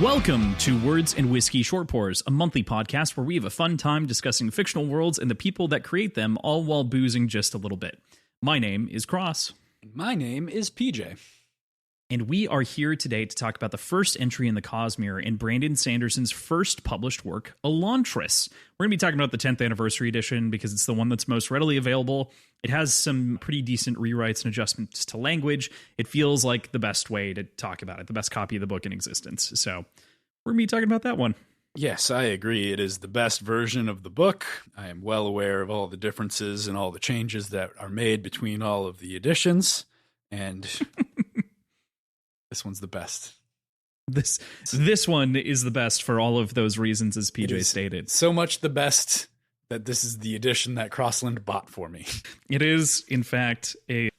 Welcome to Words and Whiskey Short Pours, a monthly podcast where we have a fun time discussing fictional worlds and the people that create them, all while boozing just a little bit. My name is Cross. My name is PJ. And we are here today to talk about the first entry in the Cosmere in Brandon Sanderson's first published work, Elantris. We're going to be talking about the 10th anniversary edition because it's the one that's most readily available. It has some pretty decent rewrites and adjustments to language. It feels like the best way to talk about it, the best copy of the book in existence. So we're going to be talking about that one. Yes, I agree. It is the best version of the book. I am well aware of all the differences and all the changes that are made between all of the editions. And this one's the best. This one is the best for all of those reasons, as PJ stated. So much the best that this is the edition that Crossland bought for me. It is, in fact, a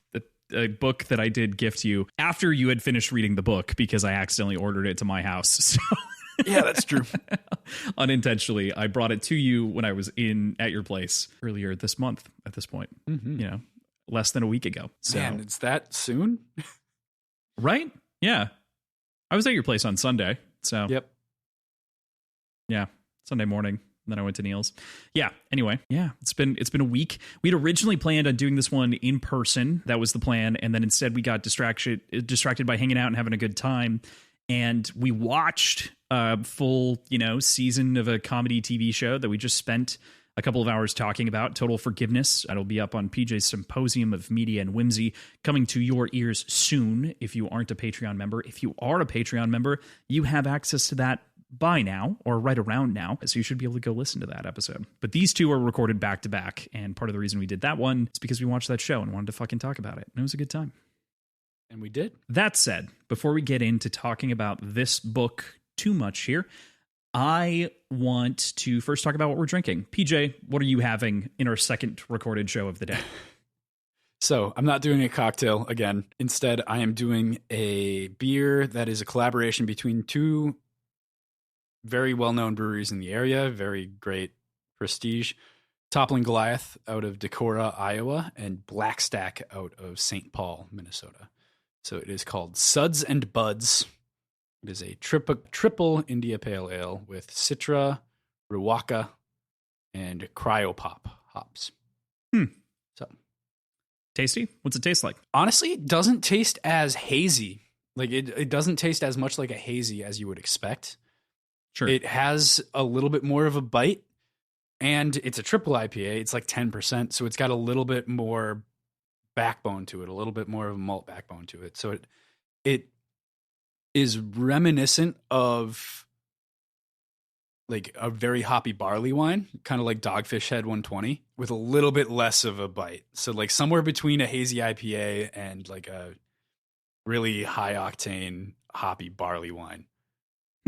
book that I did gift you after you had finished reading the book because I accidentally ordered it to my house. So yeah, that's true. Unintentionally, I brought it to you when I was at your place earlier this month. At this point, less than a week ago. So, man, it's that soon, right? Yeah, I was at your place on Sunday. So yep, yeah, Sunday morning. Then I went to Neil's. Yeah. Anyway, yeah, it's been a week. We'd originally planned on doing this one in person. That was the plan, and then instead we got distracted by hanging out and having a good time. And we watched a full, season of a comedy TV show that we just spent a couple of hours talking about, Total Forgiveness. It'll be up on PJ's Symposium of Media and Whimsy, coming to your ears soon if you aren't a Patreon member. If you are a Patreon member, you have access to that by now, or right around now, so you should be able to go listen to that episode. But these two are recorded back to back, and part of the reason we did that one is because we watched that show and wanted to fucking talk about it, and it was a good time. And we did. That said, before we get into talking about this book too much here, I want to first talk about what we're drinking. PJ, what are you having in our second recorded show of the day? So I'm not doing a cocktail again. Instead, I am doing a beer that is a collaboration between two very well-known breweries in the area, very great prestige. Toppling Goliath out of Decorah, Iowa, and Black Stack out of St. Paul, Minnesota. So it is called Suds and Buds. It is a triple India Pale Ale with Citra, Ruaka, and Cryopop hops. So tasty? What's it taste like? Honestly, it doesn't taste as hazy. Like it doesn't taste as much like a hazy as you would expect. Sure. It has a little bit more of a bite, and it's a triple IPA. It's like 10%, so it's got a little bit more backbone to it, a little bit more of a malt backbone to it. So it is reminiscent of like a very hoppy barley wine, kind of like Dogfish Head 120, with a little bit less of a bite. So like somewhere between a hazy IPA and like a really high octane hoppy barley wine.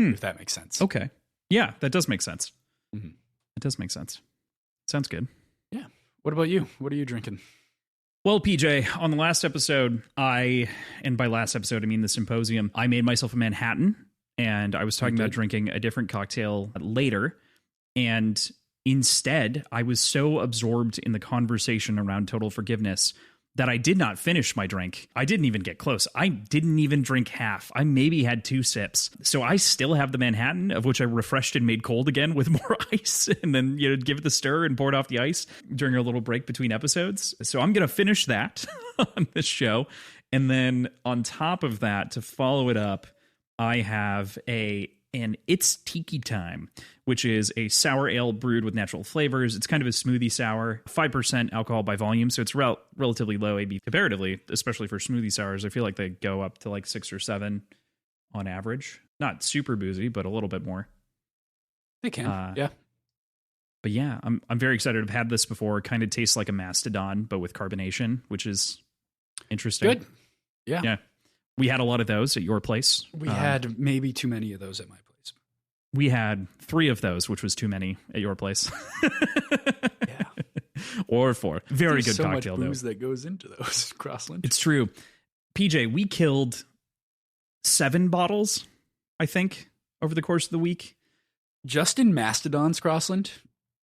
If that makes sense. Okay. Yeah, that does make sense. Mm-hmm. It does make sense. Sounds good. Yeah. What about you? What are you drinking? Well, PJ, on the last episode, and by last episode, I mean the Symposium, I made myself a Manhattan, and I was talking about drinking a different cocktail later. And instead, I was so absorbed in the conversation around Total Forgiveness that I did not finish my drink. I didn't even get close. I didn't even drink half. I maybe had 2 sips. So I still have the Manhattan, of which I refreshed and made cold again with more ice, and then give it the stir and pour it off the ice during a little break between episodes. So I'm going to finish that on this show. And then on top of that, to follow it up, I have an It's Tiki Time, which is a sour ale brewed with natural flavors. It's kind of a smoothie sour, 5% alcohol by volume, so it's relatively low AB comparatively, especially for smoothie sours. I feel like they go up to like 6 or 7 on average. Not super boozy, but a little bit more. They can, yeah. But yeah, I'm very excited. I've had this before. It kind of tastes like a Mastodon, but with carbonation, which is interesting. Good. Yeah. Yeah. We had a lot of those at your place. We had maybe too many of those at my place. We had 3 of those, which was too many at your place. Yeah. Or 4. Very good so cocktail, much booze though. that goes into those, Crossland. It's true. PJ, we killed 7 bottles, I think, over the course of the week. Just in Mastodons, Crossland,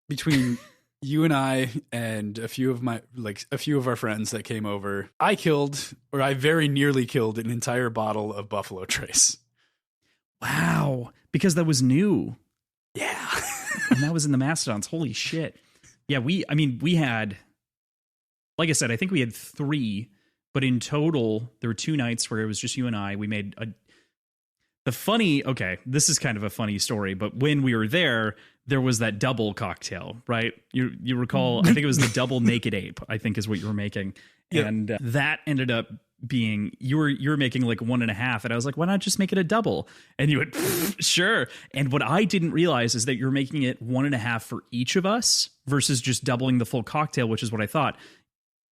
between you and I and a few of our friends that came over, I very nearly killed an entire bottle of Buffalo Trace. Wow. because that was new. Yeah. And that was in the Mastodons. Holy shit. Yeah, we had, like I said, I think we had 3, but in total, there were 2 nights where it was just you and I. We made this is kind of a funny story, but when we were there was that double cocktail, right? You recall, I think it was the double naked ape, I think is what you were making. Yep. And that ended up being, you were making like 1.5, and I was like, why not just make it a double? And you went, sure. And what I didn't realize is that you're making it 1.5 for each of us versus just doubling the full cocktail, which is what I thought.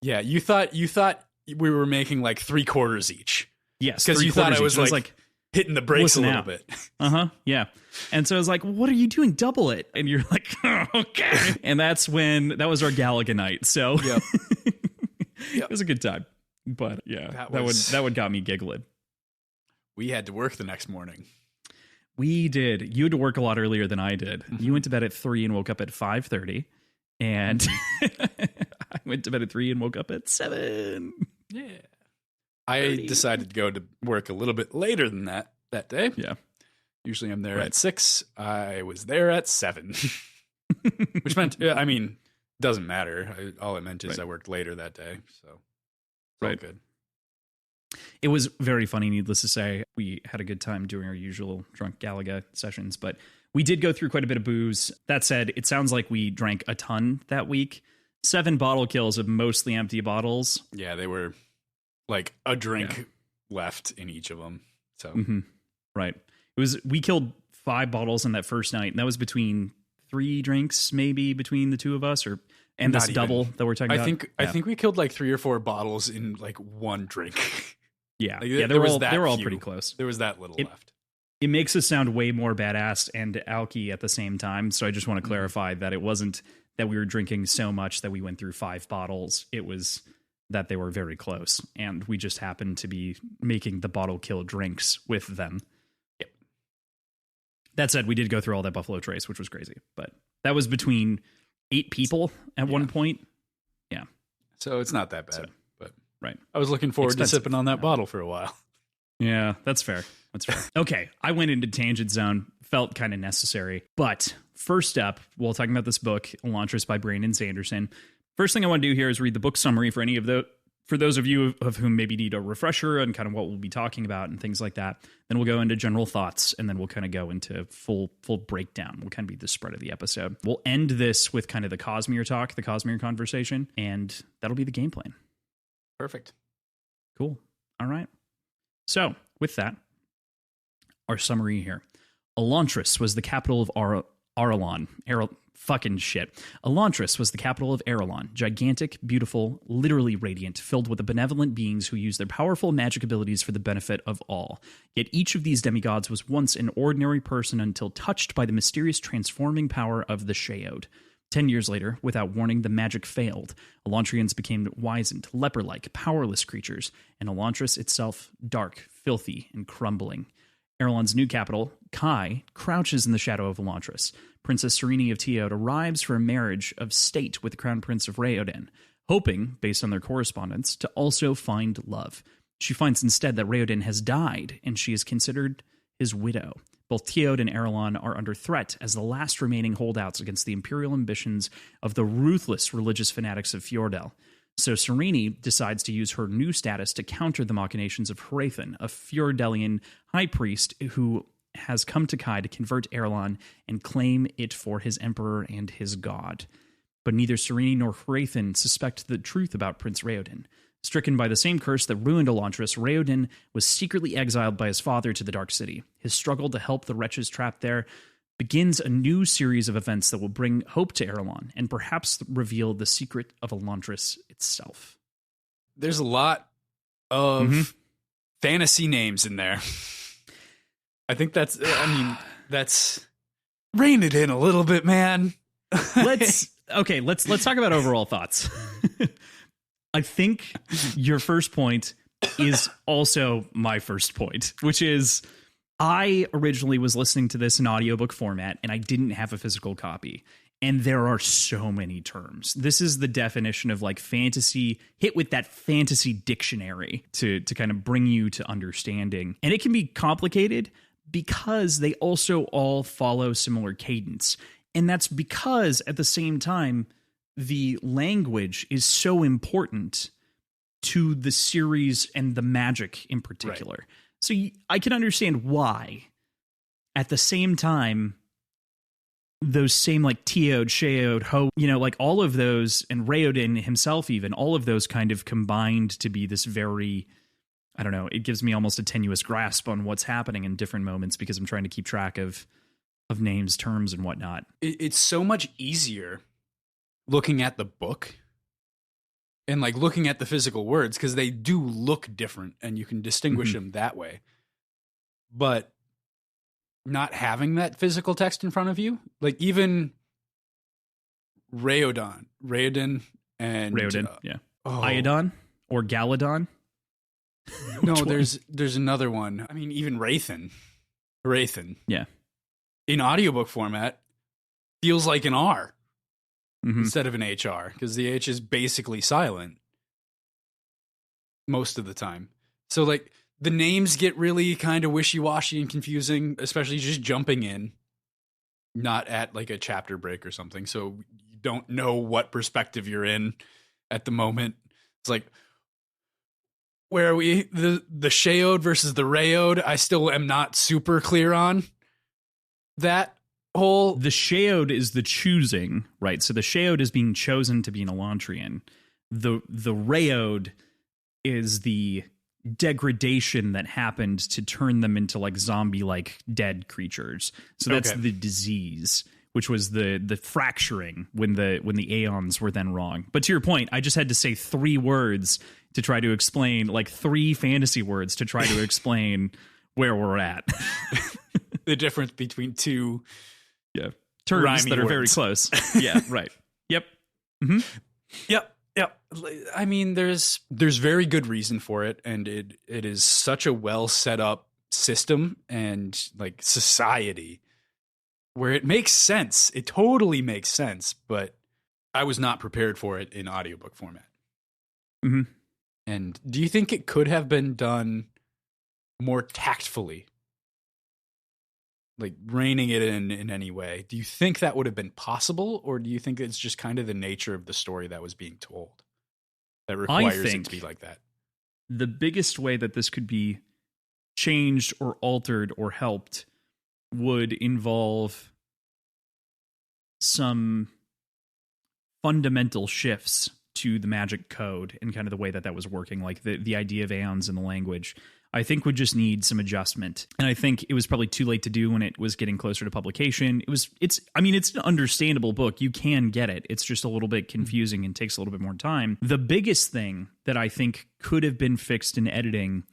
Yeah, you thought we were making like 3/4 each. Yes, because you thought I was like hitting the brakes a little bit. Yeah. And so I was like, what are you doing? Double it. And you're like, oh, okay. And that was our Galaga night. So yep. It was a good time. But yeah, that one got me giggling. We had to work the next morning. We did. You had to work a lot earlier than I did. Mm-hmm. You went to bed at 3 and woke up at 5:30. And I went to bed at 3 and woke up at 7. Yeah. I decided to go to work a little bit later than that day. Yeah. Usually I'm there at 6. I was there at 7. Which meant, doesn't matter. All it meant is I worked later that day. So, all good. It was very funny, needless to say. We had a good time doing our usual drunk Galaga sessions, but we did go through quite a bit of booze. That said, it sounds like we drank a ton that week. 7 bottle kills of mostly empty bottles. Yeah, they were like a drink left in each of them. So, right. We killed 5 bottles on that first night, and that was between 3 drinks, maybe between the 2 of us, and this double that we're talking about. I think we killed like 3 or 4 bottles in like 1 drink. Yeah, they were all pretty close. There was that little left. It makes us sound way more badass and alky at the same time. So I just want to clarify that it wasn't that we were drinking so much that we went through 5 bottles. It was that they were very close, and we just happened to be making the bottle kill drinks with them. Yep. That said, we did go through all that Buffalo Trace, which was crazy, but that was between 8 people at one point. Yeah. So it's not that bad. So, but right. I was looking forward to sipping on that bottle for a while. Yeah, that's fair. Okay, I went into Tangent Zone, felt kind of necessary. But first up, while talking about this book, Elantris by Brandon Sanderson, first thing I want to do here is read the book summary for those of you of whom maybe need a refresher and kind of what we'll be talking about and things like that. Then we'll go into general thoughts, and then we'll kind of go into full breakdown. We'll kind of be the spread of the episode. We'll end this with kind of the Cosmere talk, the Cosmere conversation, and that'll be the game plan. Perfect. Cool. All right. So, with that, our summary here. Elantris was the capital of Arelon. Fucking shit. Elantris was the capital of Arelon. Gigantic, beautiful, literally radiant, filled with the benevolent beings who use their powerful magic abilities for the benefit of all. Yet each of these demigods was once an ordinary person until touched by the mysterious transforming power of the Sheod. 10 years later, without warning, the magic failed. Elantrians became wizened, leper-like, powerless creatures, and Elantris itself dark, filthy, and crumbling. Arelon's new capital, Kai, crouches in the shadow of Elantris. Princess Serene of Teod arrives for a marriage of state with the Crown Prince of Raoden, hoping, based on their correspondence, to also find love. She finds instead that Raoden has died, and she is considered his widow. Both Teod and Arelon are under threat as the last remaining holdouts against the imperial ambitions of the ruthless religious fanatics of Fjordell. So Serene decides to use her new status to counter the machinations of Hrathen, a Fjordellian high priest who has come to Kai to convert Arelon and claim it for his emperor and his god. But neither Serene nor Hrathen suspect the truth about Prince Raoden. Stricken by the same curse that ruined Elantris, Raoden was secretly exiled by his father to the Dark City. His struggle to help the wretches trapped there begins a new series of events that will bring hope to Arelon and perhaps reveal the secret of Elantris itself. There's a lot of fantasy names in there. I think that's rein it in a little bit, man. Let's talk about overall thoughts. I think your first point is also my first point, which is I originally was listening to this in audiobook format and I didn't have a physical copy. And there are so many terms. This is the definition of like fantasy, hit with that fantasy dictionary to kind of bring you to understanding. And it can be complicated, because they also all follow similar cadence. And that's because at the same time, the language is so important to the series and the magic in particular. Right. So I can understand why at the same time, those same like Teod, Sheod, Ho, like all of those, and Raoden himself even, all of those kind of combined to be this very, I don't know, it gives me almost a tenuous grasp on what's happening in different moments because I'm trying to keep track of names, terms, and whatnot. It's so much easier looking at the book and like looking at the physical words because they do look different and you can distinguish them that way. But not having that physical text in front of you, like even Raoden, and yeah, Iodon or Galadon. No, there's another one. I mean, even Wraithen, yeah, in audiobook format feels like an R instead of an HR because the H is basically silent most of the time. So like the names get really kind of wishy-washy and confusing, especially just jumping in, not at like a chapter break or something. So you don't know what perspective you're in at the moment. It's like, where are we? The Sheod versus the Raod, I still am not super clear on that whole... The Sheod is the choosing, right? So the Sheod is being chosen to be an Elantrian. The Raod is the degradation that happened to turn them into like zombie-like dead creatures. So that's the disease, which was the fracturing when the Aeons were then wrong. But to your point, I just had to say 3 words to try to explain, like 3 fantasy words to try to explain where we're at. The difference between 2 terms that are very close. Yeah, right. Yep. Mm-hmm. Yep. I mean, there's very good reason for it, and it is such a well set up system and like society where it makes sense. It totally makes sense, but I was not prepared for it in audiobook format. Mm-hmm. And do you think it could have been done more tactfully? Like reining it in any way? Do you think that would have been possible, or do you think it's just kind of the nature of the story that was being told that requires it to be like that? The biggest way that this could be changed or altered or helped would involve some fundamental shifts to the magic code and kind of the way that was working, like the idea of aeons in the language. I think would just need some adjustment. And I think it was probably too late to do when it was getting closer to publication. It's an understandable book. You can get it. It's just a little bit confusing and takes a little bit more time. The biggest thing that I think could have been fixed in editing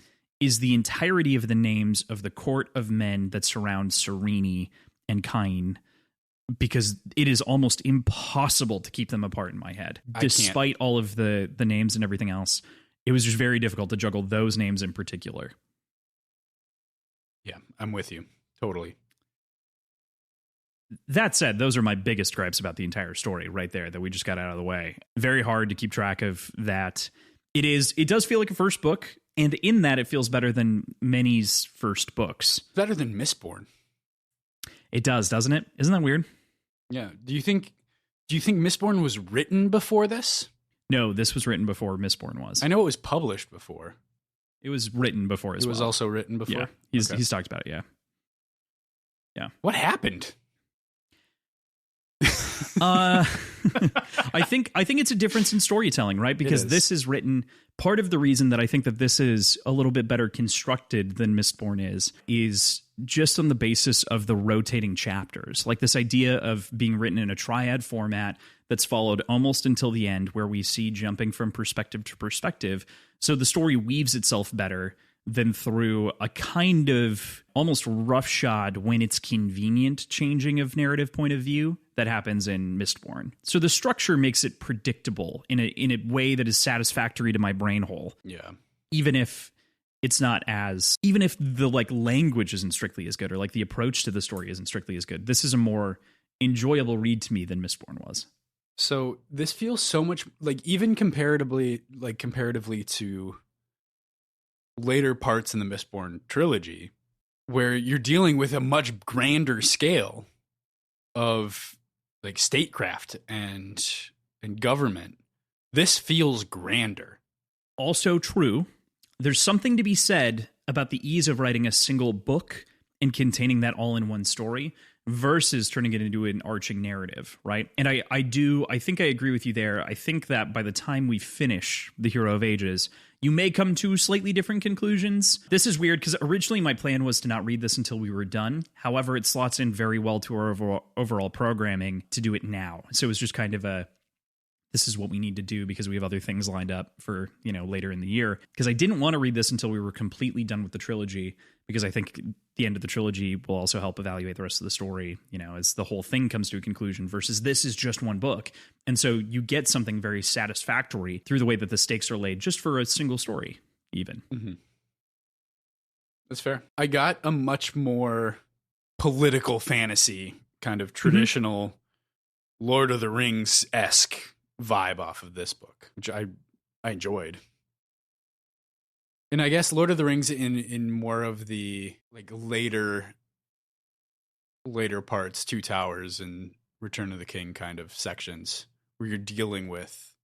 is the entirety of the names of the court of men that surround Serene and Cain, because it is almost impossible to keep them apart in my head. Despite all of the names and everything else, it was just very difficult to juggle those names in particular. Yeah, I'm with you. Totally. That said, those are my biggest gripes about the entire story right there that we just got out of the way. Very hard to keep track of that. It does feel like a first book, and in that it feels better than many's first books. Better than Mistborn. It does, doesn't it? Isn't that weird? Yeah. Do you think Mistborn was written before this? No, this was written before Mistborn was. I know it was published before. It was written before as well. It was also written before? Yeah, he's talked about it, yeah. Yeah. What happened? I think it's a difference in storytelling, right? Because this is written, part of the reason that I think that this is a little bit better constructed than Mistborn is just on the basis of the rotating chapters. Like this idea of being written in a triad format that's followed almost until the end, where we see jumping from perspective to perspective. So the story weaves itself better than through a kind of almost roughshod, when it's convenient, changing of narrative point of view that happens in Mistborn. So the structure makes it predictable in a way that is satisfactory to my brain hole. Yeah. Even if the like language isn't strictly as good, or like the approach to the story isn't strictly as good, this is a more enjoyable read to me than Mistborn was. So this feels so much like, even comparatively to later parts in the Mistborn trilogy, where you're dealing with a much grander scale of like statecraft and government. This feels grander. Also true. There's something to be said about the ease of writing a single book and containing that all in one story versus turning it into an arching narrative, right? And I think I agree with you there. I think that by the time we finish The Hero of Ages, you may come to slightly different conclusions. This is weird because originally my plan was to not read this until we were done. However, it slots in very well to our overall programming to do it now. So it was just kind of this is what we need to do because we have other things lined up for, later in the year. Because I didn't want to read this until we were completely done with the trilogy, because I think the end of the trilogy will also help evaluate the rest of the story, as the whole thing comes to a conclusion, versus this is just one book. And so you get something very satisfactory through the way that the stakes are laid just for a single story, even. Mm-hmm. That's fair. I got a much more political fantasy, kind of traditional Lord of the Rings-esque vibe off of this book, which I enjoyed. And I guess Lord of the Rings in more of the like later parts, Two Towers and Return of the King kind of sections, where you're dealing with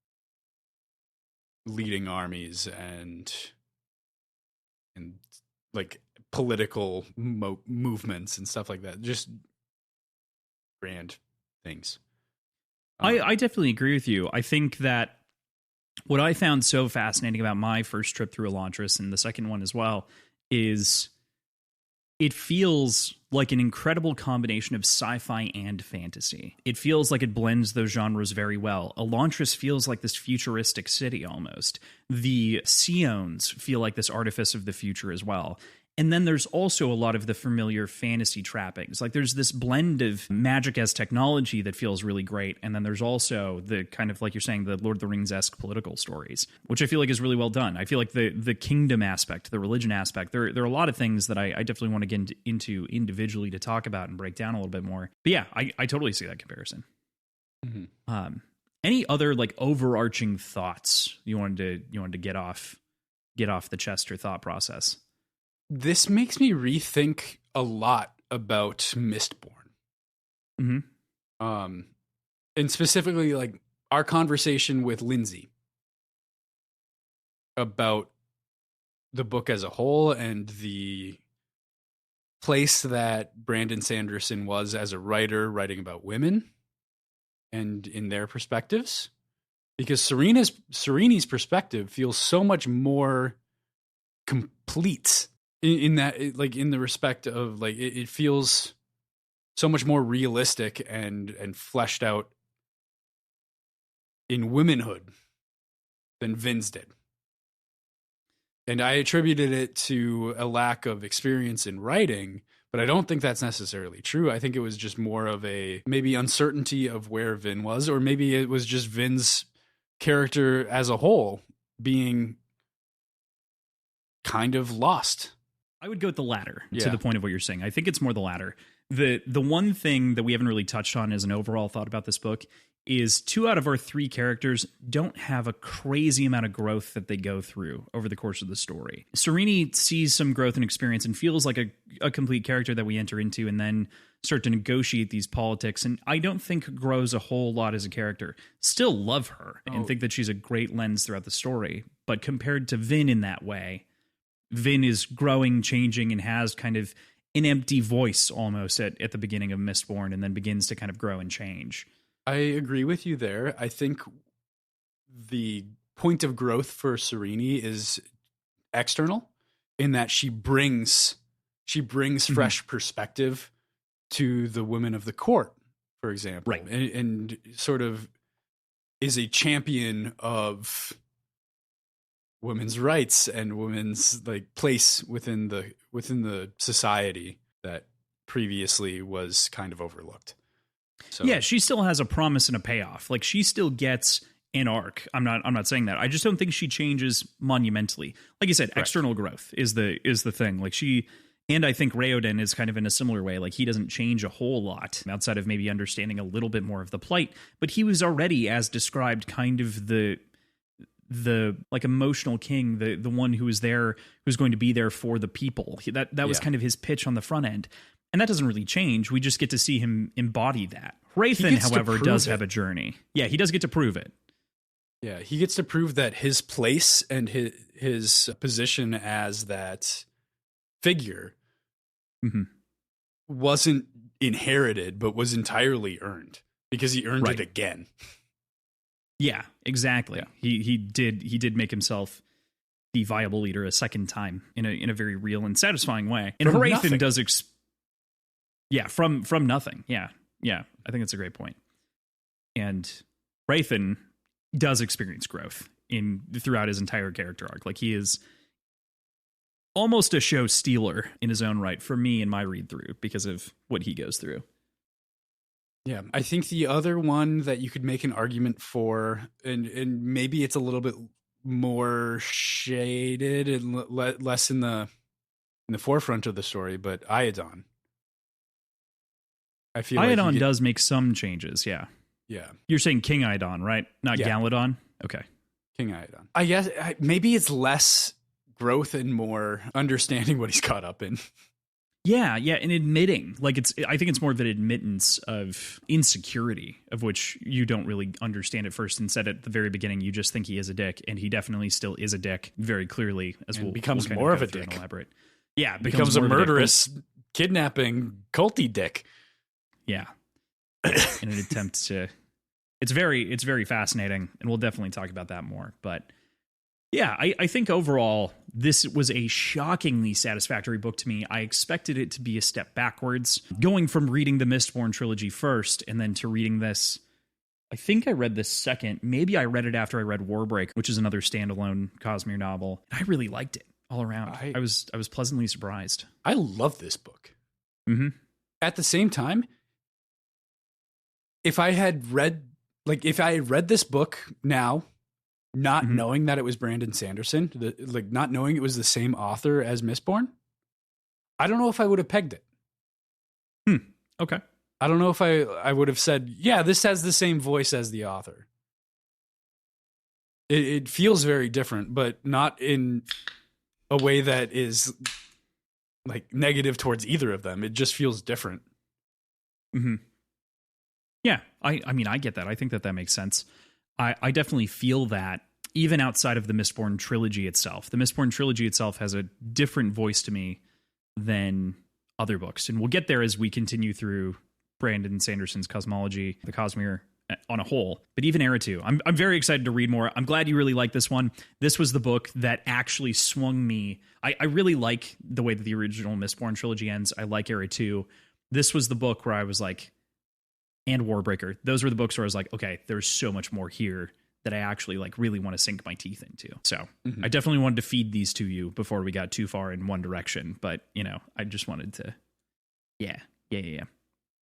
leading armies and like political movements and stuff like that. Just grand things. I definitely agree with you. I think that what I found so fascinating about my first trip through Elantris, and the second one as well, is it feels like an incredible combination of sci-fi and fantasy. It feels like it blends those genres very well. Elantris feels like this futuristic city almost. The Seons feel like this artifice of the future as well. And then there's also a lot of the familiar fantasy trappings. Like there's this blend of magic as technology that feels really great. And then there's also the kind of, like you're saying, the Lord of the Rings-esque political stories, which I feel like is really well done. I feel like the kingdom aspect, the religion aspect, there are a lot of things that I definitely want to get into individually to talk about and break down a little bit more. But yeah, I totally see that comparison. Mm-hmm. Any other like overarching thoughts you wanted to get off the chest or thought process? This makes me rethink a lot about Mistborn. Mm-hmm. And specifically, like, our conversation with Lindsay about the book as a whole and the place that Brandon Sanderson was as a writer, writing about women and in their perspectives. Because Serene's perspective feels so much more complete in that, like, in the respect of, like, it feels so much more realistic and fleshed out in womanhood than Vin's did. And I attributed it to a lack of experience in writing, but I don't think that's necessarily true. I think it was just more of a maybe uncertainty of where Vin was, or maybe it was just Vin's character as a whole being kind of lost. I would go with the latter, to the point of what you're saying. I think it's more the latter. The one thing that we haven't really touched on as an overall thought about this book is 2 out of our 3 characters don't have a crazy amount of growth that they go through over the course of the story. Serene sees some growth and experience and feels like a complete character that we enter into and then start to negotiate these politics, and I don't think grows a whole lot as a character. Still love her and think that she's a great lens throughout the story, but compared to Vin in that way, Vin is growing, changing, and has kind of an empty voice almost at the beginning of Mistborn, and then begins to kind of grow and change. I agree with you there. I think the point of growth for Serene is external, in that she brings fresh perspective to the women of the court, for example, right, and sort of is a champion of women's rights and women's like place within the society that previously was kind of overlooked. So yeah, she still has a promise and a payoff. Like she still gets an arc. I'm not saying that. I just don't think she changes monumentally. Like you said, external growth is the thing. Like she, and I think Raoden is kind of in a similar way. Like he doesn't change a whole lot outside of maybe understanding a little bit more of the plight, but he was already, as described, kind of the the like emotional king, the one who is there, who's going to be there for the people. That was kind of his pitch on the front end. And that doesn't really change. We just get to see him embody that. Hrathen, however, does have a journey. Yeah, he does get to prove it. Yeah, he gets to prove that his place and his position as that figure wasn't inherited, but was entirely earned because he earned it again. Yeah, exactly. Yeah. He did make himself the viable leader a second time in a very real and satisfying way. And Hrathen does from nothing. Yeah. I think that's a great point. And Hrathen does experience growth throughout his entire character arc. Like, he is almost a show stealer in his own right for me in my read through because of what he goes through. Yeah, I think the other one that you could make an argument for, and maybe it's a little bit more shaded and less in the forefront of the story, but Iadon. I feel Iadon does make some changes. Yeah. Yeah. You're saying King Iadon, right? Not Galadon? Okay. King Iadon. I guess maybe it's less growth and more understanding what he's caught up in. Yeah, and admitting. Like, I think it's more of an admittance of insecurity, of which you don't really understand at first. Instead, at the very beginning, you just think he is a dick, and he definitely still is a dick, very clearly, as we'll becomes more of a dick. Elaborate. Yeah, becomes a murderous, kidnapping, culty dick. Yeah. In an attempt to... It's very fascinating, and we'll definitely talk about that more. But yeah, I think overall, this was a shockingly satisfactory book to me. I expected it to be a step backwards. Going from reading the Mistborn trilogy first, and then to reading this... I think I read this second. Maybe I read it after I read Warbreak, which is another standalone Cosmere novel. I really liked it all around. I was pleasantly surprised. I love this book. Mm-hmm. At the same time, if I had read this book now, not knowing that it was Brandon Sanderson, not knowing it was the same author as Mistborn, I don't know if I would have pegged it. Okay. I don't know if I would have said, yeah, this has the same voice as the author. It feels very different, but not in a way that is like negative towards either of them. It just feels different. Mm-hmm. Yeah, I mean, I get that. I think that makes sense. I definitely feel that even outside of the Mistborn trilogy itself. The Mistborn trilogy itself has a different voice to me than other books. And we'll get there as we continue through Brandon Sanderson's cosmology, the Cosmere on a whole. But even Era 2, I'm very excited to read more. I'm glad you really like this one. This was the book that actually swung me. I really like the way that the original Mistborn trilogy ends. I like Era 2. This was the book where I was like, and Warbreaker. Those were the books where I was like, okay, there's so much more here that I actually like really want to sink my teeth into. So I definitely wanted to feed these to you before we got too far in one direction. But, I just wanted to, yeah.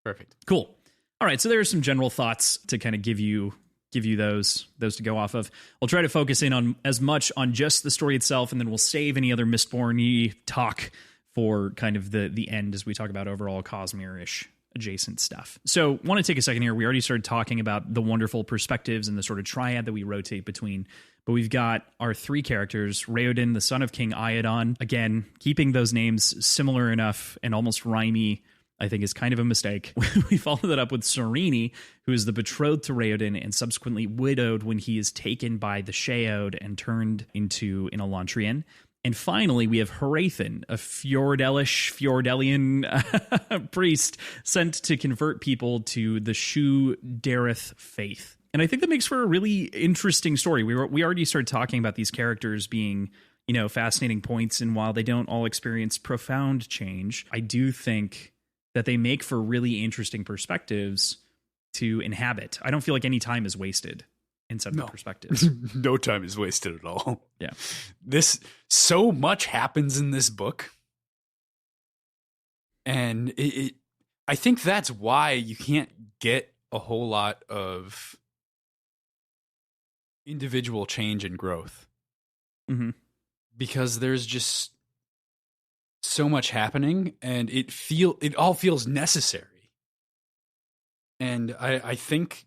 Perfect. Cool. All right. So there are some general thoughts to kind of give you those to go off of. We'll try to focus in on as much on just the story itself, and then we'll save any other Mistborn-y talk for kind of the end as we talk about overall Cosmere-ish adjacent stuff. So want to take a second here. We already started talking about the wonderful perspectives and the sort of triad that we rotate between, but we've got our three characters, Raoden, the son of King Iadon. Again, keeping those names similar enough and almost rhymey, I think, is kind of a mistake. We follow that up with Serene, who is the betrothed to Raoden and subsequently widowed when he is taken by the Sheod and turned into an Elantrian. And finally, we have Hrathen, a Fjordelian priest sent to convert people to the Shu Dareth faith. And I think that makes for a really interesting story. We already started talking about these characters being, fascinating points, and while they don't all experience profound change, I do think that they make for really interesting perspectives to inhabit. I don't feel like any time is wasted in some perspectives. No time is wasted at all. Yeah. So much happens in this book. And I think that's why you can't get a whole lot of individual change and growth. Mm-hmm. Because there's just so much happening, and it all feels necessary. And I think,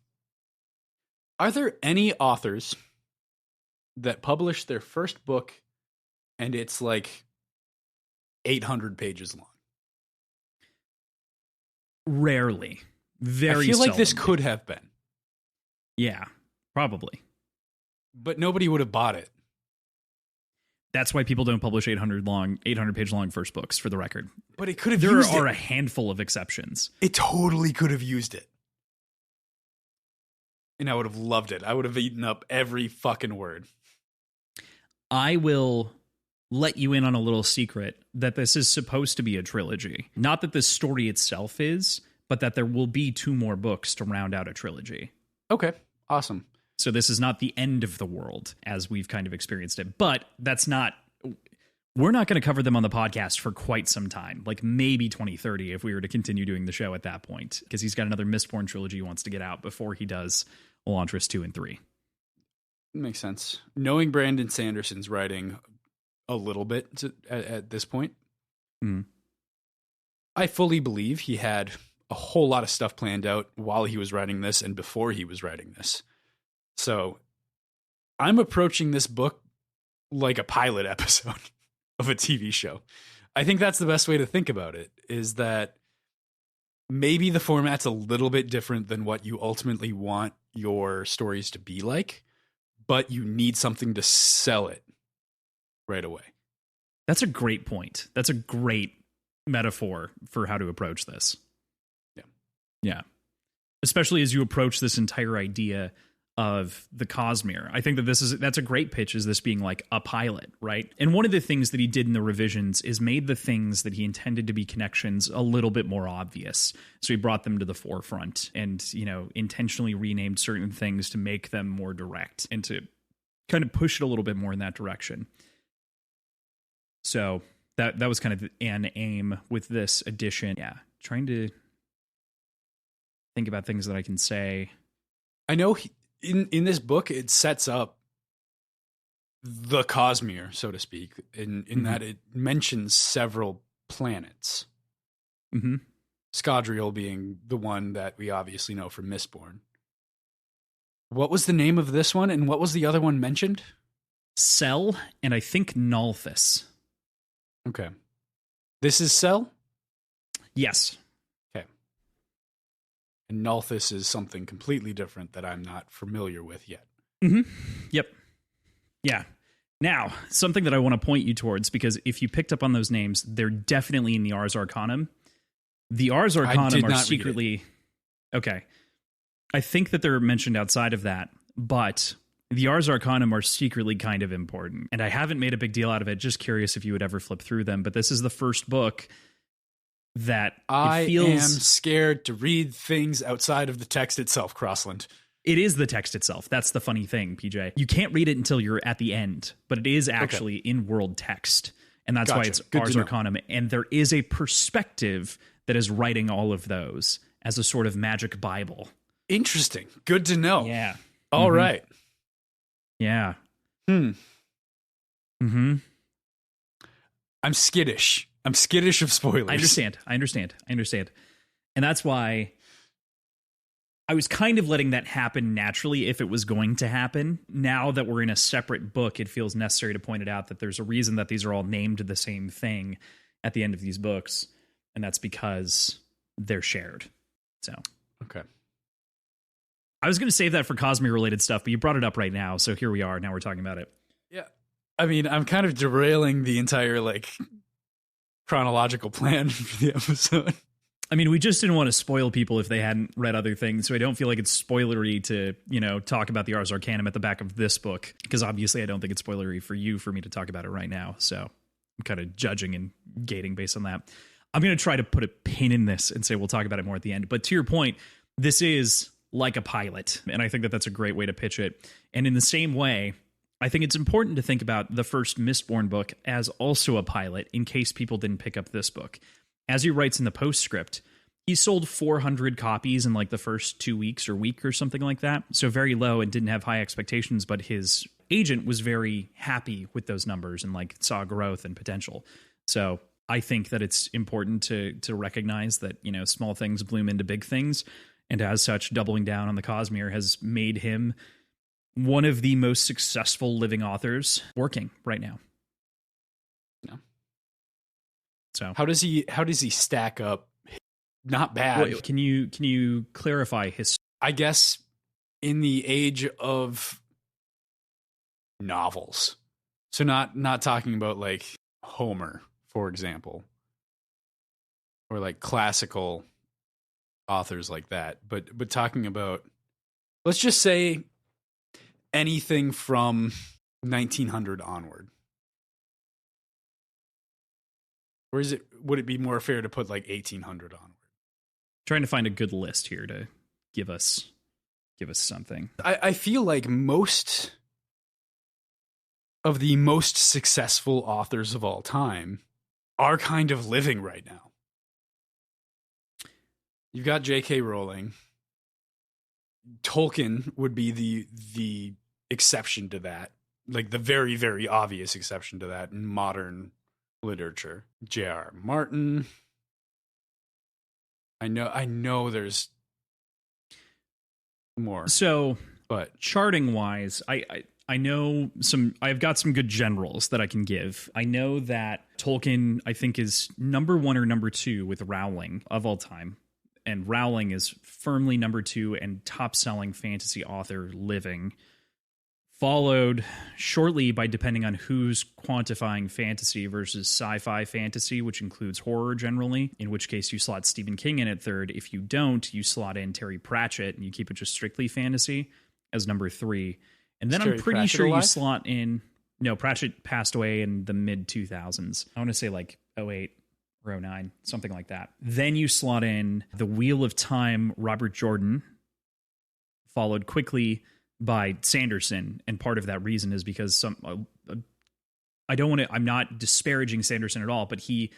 are there any authors that published their first book and it's like 800 pages long? Rarely. Very I feel like this seldomly. could have been. Yeah, probably. But nobody would have bought it. That's why people don't publish 800 page long first books, for the record. But it could have there used are it. a handful of exceptions. It totally could have used it. And I would have loved it. I would have eaten up every fucking word. I will let you in on a little secret that this is supposed to be a trilogy. Not that the story itself is, but that there will be 2 more books to round out a trilogy. Okay, awesome. So this is not the end of the world as we've kind of experienced it. But that's not... We're not going to cover them on the podcast for quite some time, like maybe 2030 if we were to continue doing the show at that point, because he's got another Mistborn trilogy he wants to get out before he does Elantris 2 and 3. Makes sense. Knowing Brandon Sanderson's writing a little bit at this point, I fully believe he had a whole lot of stuff planned out while he was writing this and before he was writing this. So I'm approaching this book like a pilot episode of a TV show. I think that's the best way to think about it, is that maybe the format's a little bit different than what you ultimately want your stories to be like, but you need something to sell it right away. That's a great point. That's a great metaphor for how to approach this. Yeah. Especially as you approach this entire idea of the Cosmere. I think that that's a great pitch, is this being like a pilot, right? And one of the things that he did in the revisions is made the things that he intended to be connections a little bit more obvious. So he brought them to the forefront and, intentionally renamed certain things to make them more direct and to kind of push it a little bit more in that direction. So that was kind of an aim with this edition. Yeah. Trying to think about things that I can say. I know in this book, it sets up the Cosmere, so to speak, in that it mentions several planets. Mm-hmm. Scadrial being the one that we obviously know from Mistborn. What was the name of this one, and what was the other one mentioned? Cell, and I think Nalthis. Okay. This is Cell? Yes. Okay. And Nalthis is something completely different that I'm not familiar with yet. Mm-hmm. Yep. Yeah. Now, something that I want to point you towards, because if you picked up on those names, they're definitely in the Ars Arcanum. The Ars Arcanum are secretly... Okay. I think that they're mentioned outside of that, but the Ars Arcanum are secretly kind of important. And I haven't made a big deal out of it. Just curious if you would ever flip through them. But this is the first book that I am scared to read things outside of the text itself, Crossland. It is the text itself. That's the funny thing, PJ. You can't read it until you're at the end, but it is actually in-world text. And that's why it's Ars Arcanum. And there is a perspective that is writing all of those as a sort of magic Bible. Interesting. Good to know. Yeah. All right. Yeah. I'm skittish. I'm skittish of spoilers. I understand. And that's why I was kind of letting that happen naturally if it was going to happen. Now that we're in a separate book, it feels necessary to point it out that there's a reason that these are all named the same thing at the end of these books. And that's because they're shared. So, okay. I was going to save that for Cosmere related stuff, but you brought it up right now. So here we are. Now we're talking about it. Yeah. I mean, I'm kind of derailing the entire chronological plan for the episode. I mean, we just didn't want to spoil people if they hadn't read other things, so I don't feel like it's spoilery to, talk about the Ars Arcanum at the back of this book, because obviously I don't think it's spoilery for me to talk about it right now, so I'm kind of judging and gating based on that. I'm going to try to put a pin in this and say we'll talk about it more at the end, but to your point, this is like a pilot, and I think that that's a great way to pitch it, and in the same way, I think it's important to think about the first Mistborn book as also a pilot in case people didn't pick up this book. As he writes in the postscript, he sold 400 copies in the first 2 weeks or week or something like that. So very low and didn't have high expectations, but his agent was very happy with those numbers and saw growth and potential. So I think that it's important to recognize that, small things bloom into big things. And as such, doubling down on the Cosmere has made him one of the most successful living authors working right now. No. So how does he stack up? Not bad. Well, can you clarify his? I guess in the age of novels. So not talking about like Homer, for example, or like classical authors like that, but talking about, let's just say, anything from 1900 onward. Or would it be more fair to put like 1800 onward? Trying to find a good list here to give us something. I feel like most of the most successful authors of all time are kind of living right now. You've got J.K. Rowling. Tolkien would be the exception to that, like the very, very obvious exception to that in modern literature. J.R. Martin. I know there's more. So, but charting wise, I know I've got some good generals that I can give. I know that Tolkien, I think, is number 1 or number 2 with Rowling of all time. And Rowling is firmly number 2 and top-selling fantasy author living. Followed shortly by, depending on who's quantifying fantasy versus sci-fi fantasy, which includes horror generally, in which case you slot Stephen King in at 3rd. If you don't, you slot in Terry Pratchett and you keep it just strictly fantasy as number 3. And then I'm pretty sure you slot in... No, Pratchett passed away in the mid-2000s. I want to say like 08 or 09, something like that. Then you slot in The Wheel of Time, Robert Jordan, followed quickly by Sanderson, and part of that reason is because I'm not disparaging Sanderson at all, but he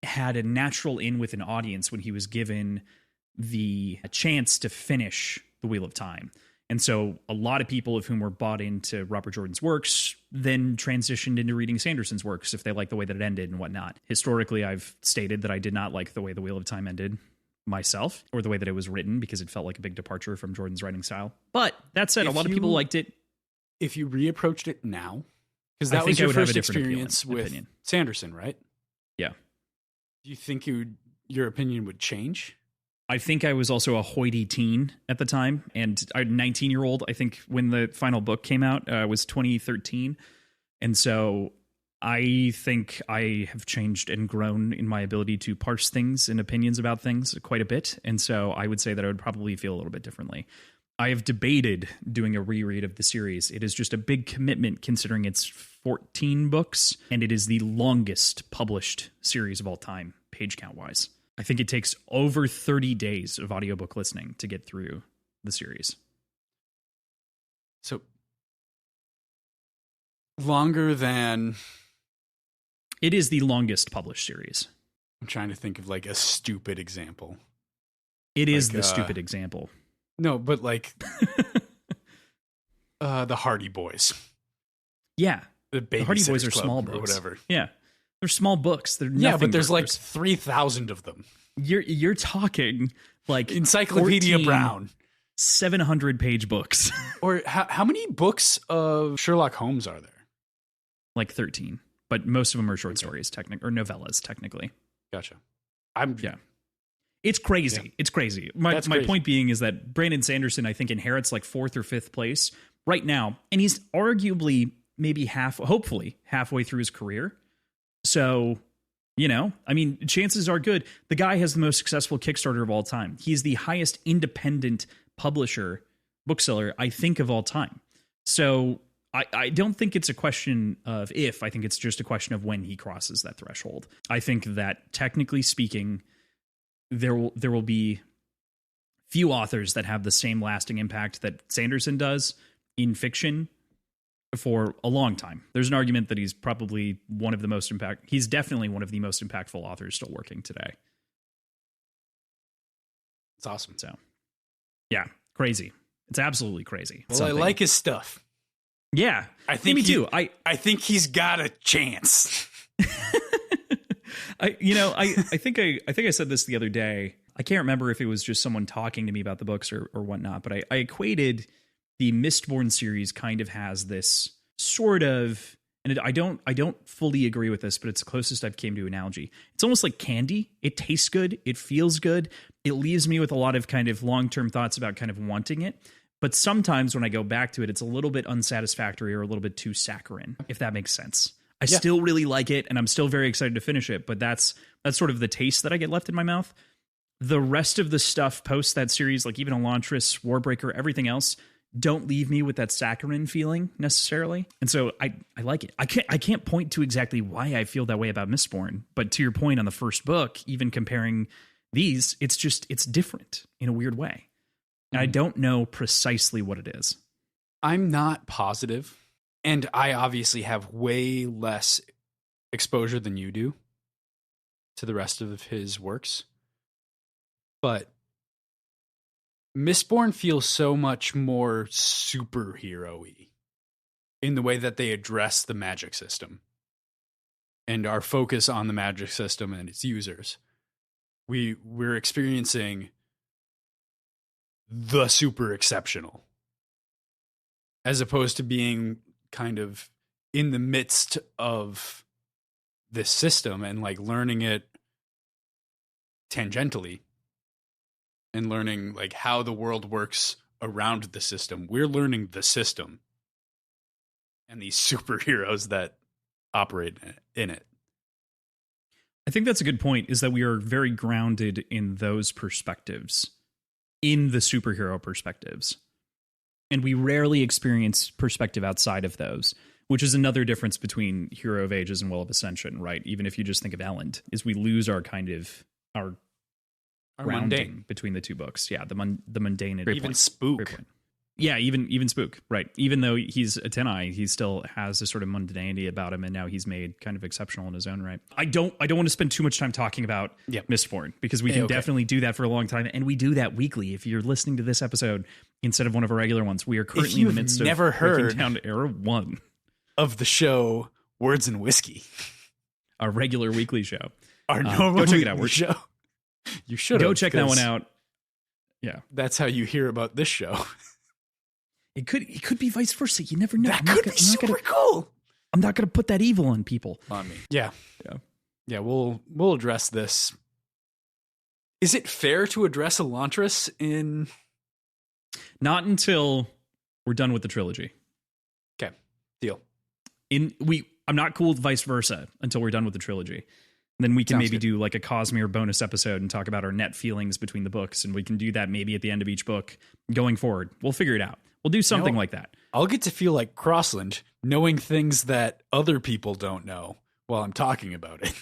had a natural in with an audience when he was given the chance to finish The Wheel of Time. And so a lot of people of whom were bought into Robert Jordan's works then transitioned into reading Sanderson's works if they liked the way that it ended and whatnot. Historically, I've stated that I did not like the way The Wheel of Time ended myself, or the way that it was written, because it felt like a big departure from Jordan's writing style. But that said, a lot of people liked it. If you reapproached it now, because that was your first experience with Sanderson, right? Yeah. Do you think your opinion would change? I think I was also a hoity teen at the time, and a 19-year-old, I think, when the final book came out, was 2013. And so I think I have changed and grown in my ability to parse things and opinions about things quite a bit. And so I would say that I would probably feel a little bit differently. I have debated doing a reread of the series. It is just a big commitment considering it's 14 books, and it is the longest published series of all time, page count-wise. I think it takes over 30 days of audiobook listening to get through the series. So longer than... It is the longest published series. I'm trying to think of like a stupid example. It is the stupid example. No, but like the Hardy Boys. Yeah. The Hardy Boys are small books. Or whatever. Yeah. They're small books. They're yeah, but there's like 3,000 of them. You're talking like Encyclopedia Brown, 700-page books. Or how many books of Sherlock Holmes are there? Like 13, but most of them are short stories, or novellas, technically. Gotcha. It's crazy. Yeah. It's crazy. My point being is that Brandon Sanderson, I think, inherits like 4th or 5th place right now, and he's arguably maybe hopefully halfway through his career. So, I mean, chances are good. The guy has the most successful Kickstarter of all time. He's the highest independent publisher, bookseller, I think, of all time. So I don't think it's a question of if. I think it's just a question of when he crosses that threshold. I think that, technically speaking, there will be few authors that have the same lasting impact that Sanderson does in fiction for a long time. There's an argument that he's probably he's definitely one of the most impactful authors still working today. It's awesome. So, yeah, crazy. It's absolutely crazy. Well, I like his stuff. Yeah, I think me too. I think he's got a chance. I think I said this the other day. I can't remember if it was just someone talking to me about the books or whatnot, but I equated the Mistborn series kind of has this sort of, and I don't fully agree with this, but it's the closest I've came to analogy. It's almost like candy. It tastes good. It feels good. It leaves me with a lot of kind of long-term thoughts about kind of wanting it. But sometimes when I go back to it, it's a little bit unsatisfactory or a little bit too saccharine, if that makes sense. I still really like it, and I'm still very excited to finish it, but that's sort of the taste that I get left in my mouth. The rest of the stuff post that series, like even Elantris, Warbreaker, everything else, don't leave me with that saccharine feeling necessarily. And so I like it. I can't point to exactly why I feel that way about Mistborn, but to your point on the first book, even comparing these, it's different in a weird way. And I don't know precisely what it is. I'm not positive, and I obviously have way less exposure than you do to the rest of his works. But Mistborn feels so much more superhero-y in the way that they address the magic system and our focus on the magic system and its users. We're experiencing the super exceptional, as opposed to being kind of in the midst of this system and like learning it tangentially and learning like how the world works around the system. We're learning the system and these superheroes that operate in it. I think that's a good point, is that we are very grounded in those perspectives, in the superhero perspectives. And we rarely experience perspective outside of those, which is another difference between Hero of Ages and Well of Ascension, right? Even if you just think of Elend, is we lose our kind of our grounding mundane between the two books. Yeah, the mundane. Even Spook. Yeah, even Spook, right? Even though he's a Tenai, he still has a sort of mundanity about him, and now he's made kind of exceptional in his own right. I don't want to spend too much time talking about Mistborn, because we can definitely do that for a long time, and we do that weekly. If you're listening to this episode instead of one of our regular ones, we are currently in the midst of breaking down to Era 1 of the show Words and Whiskey, our regular weekly show. Our normal go check it out. Show. You should go check that one out. Yeah, that's how you hear about this show. It could be vice versa. You never know. That could be super cool. I'm not going to put that evil on people. On me. Yeah. We'll address this. Is it fair to address Elantris in? Not until we're done with the trilogy. Okay. Deal. I'm not cool with vice versa until we're done with the trilogy. And then we can maybe do like a Cosmere bonus episode and talk about our net feelings between the books. And we can do that maybe at the end of each book going forward. We'll figure it out. We'll do something like that. I'll get to feel like Crossland, knowing things that other people don't know while I'm talking about it.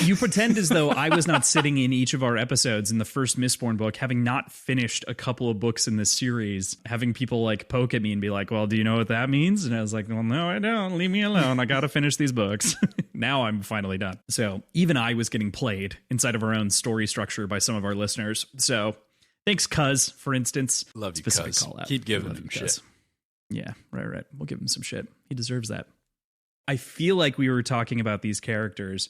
You pretend as though I was not sitting in each of our episodes in the first Mistborn book, having not finished a couple of books in this series, having people like poke at me and be like, well, do you know what that means? And I was like, well, no, I don't. Leave me alone. I got to finish these books. Now I'm finally done. So even I was getting played inside of our own story structure by some of our listeners. So thanks, Cuz, for instance. Love you, Cuz. Keep giving him shit. Yeah, right. We'll give him some shit. He deserves that. I feel like we were talking about these characters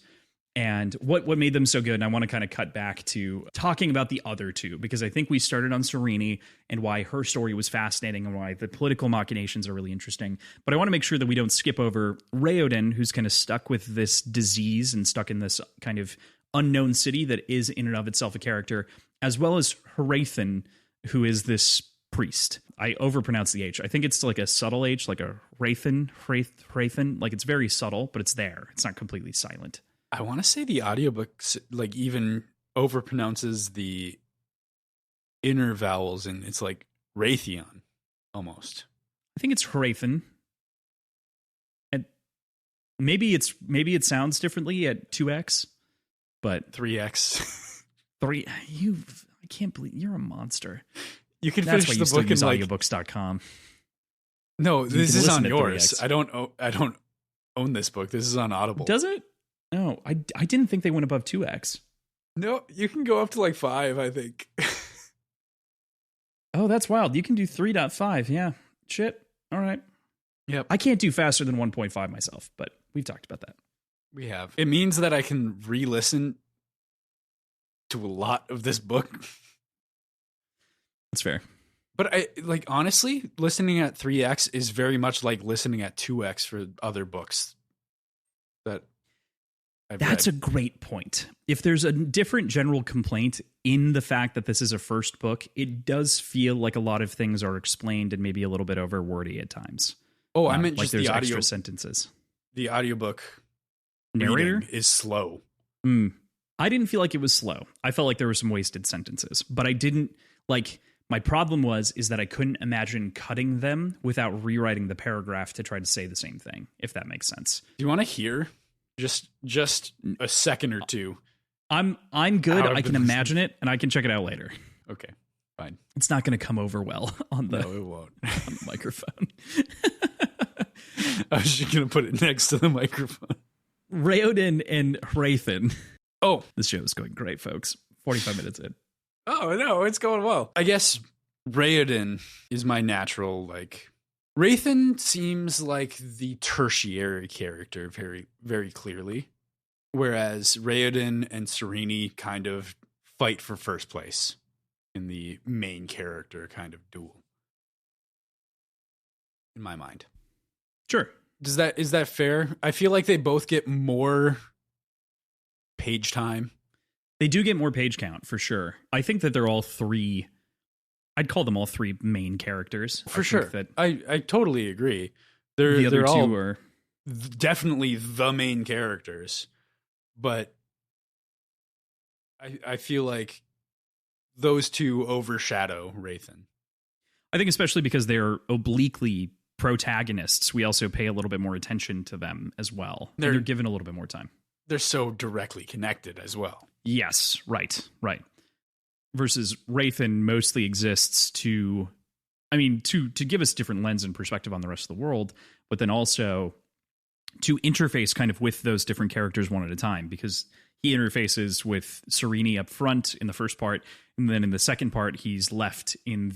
and what made them so good. And I want to kind of cut back to talking about the other two, because I think we started on Serene and why her story was fascinating and why the political machinations are really interesting. But I want to make sure that we don't skip over Raoden, who's kind of stuck with this disease and stuck in this kind of unknown city that is in and of itself a character, as well as Hrathen, who is this priest. I overpronounce the H. I think it's like a subtle H, like a Hrathen. Like it's very subtle, but it's there. It's not completely silent. I want to say the audiobook like even overpronounces the inner vowels, and it's like Raytheon almost. I think it's Hrathen. And maybe it sounds differently at 2x, but 3x. I can't believe you're a monster. You can finish the book in like audiobooks.com. No, this is on yours. I don't own this book. This is on Audible. Does it? No, I didn't think they went above 2x. No, you can go up to like 5, I think. Oh, that's wild. You can do 3.5. Yeah. Shit. All right. Yep. I can't do faster than 1.5 myself, but we've talked about that. We have. It means that I can re-listen to a lot of this book. That's fair. But I like honestly, listening at 3x is very much like listening at 2x for other books that That's a great point. If there's a different general complaint in the fact that this is a first book, it does feel like a lot of things are explained and maybe a little bit over wordy at times. Oh, I meant like just there's the audio extra sentences. The audiobook narrator is slow. I didn't feel like it was slow. I felt like there were some wasted sentences, but I didn't like. My problem is that I couldn't imagine cutting them without rewriting the paragraph to try to say the same thing, if that makes sense. Do you want to hear just a second or two? I'm good. I can imagine it, and I can check it out later. Okay, fine. It's not going to come over well on the No, it won't. on the microphone. I was just going to put it next to the microphone. Raoden and Hrathen. Oh, this show is going great, folks. 45 minutes in. Oh, no, it's going well. I guess Raoden is my natural, like... Hrathen seems like the tertiary character very, very clearly, whereas Raoden and Sereni kind of fight for first place in the main character kind of duel. In my mind. Sure. Is that fair? I feel like they both get more page time. They do get more page count, for sure. I think that they're all three... I'd call them all three main characters. For sure. That I totally agree. They're two all are definitely the main characters. But I feel like those two overshadow Hrathen. I think especially because they're obliquely protagonists, we also pay a little bit more attention to them as well. They're given a little bit more time. They're so directly connected as well. Yes, right. Versus Hrathen mostly exists to give us different lens and perspective on the rest of the world, but then also to interface kind of with those different characters one at a time, because he interfaces with Sereni up front in the first part, and then in the second part, he's left in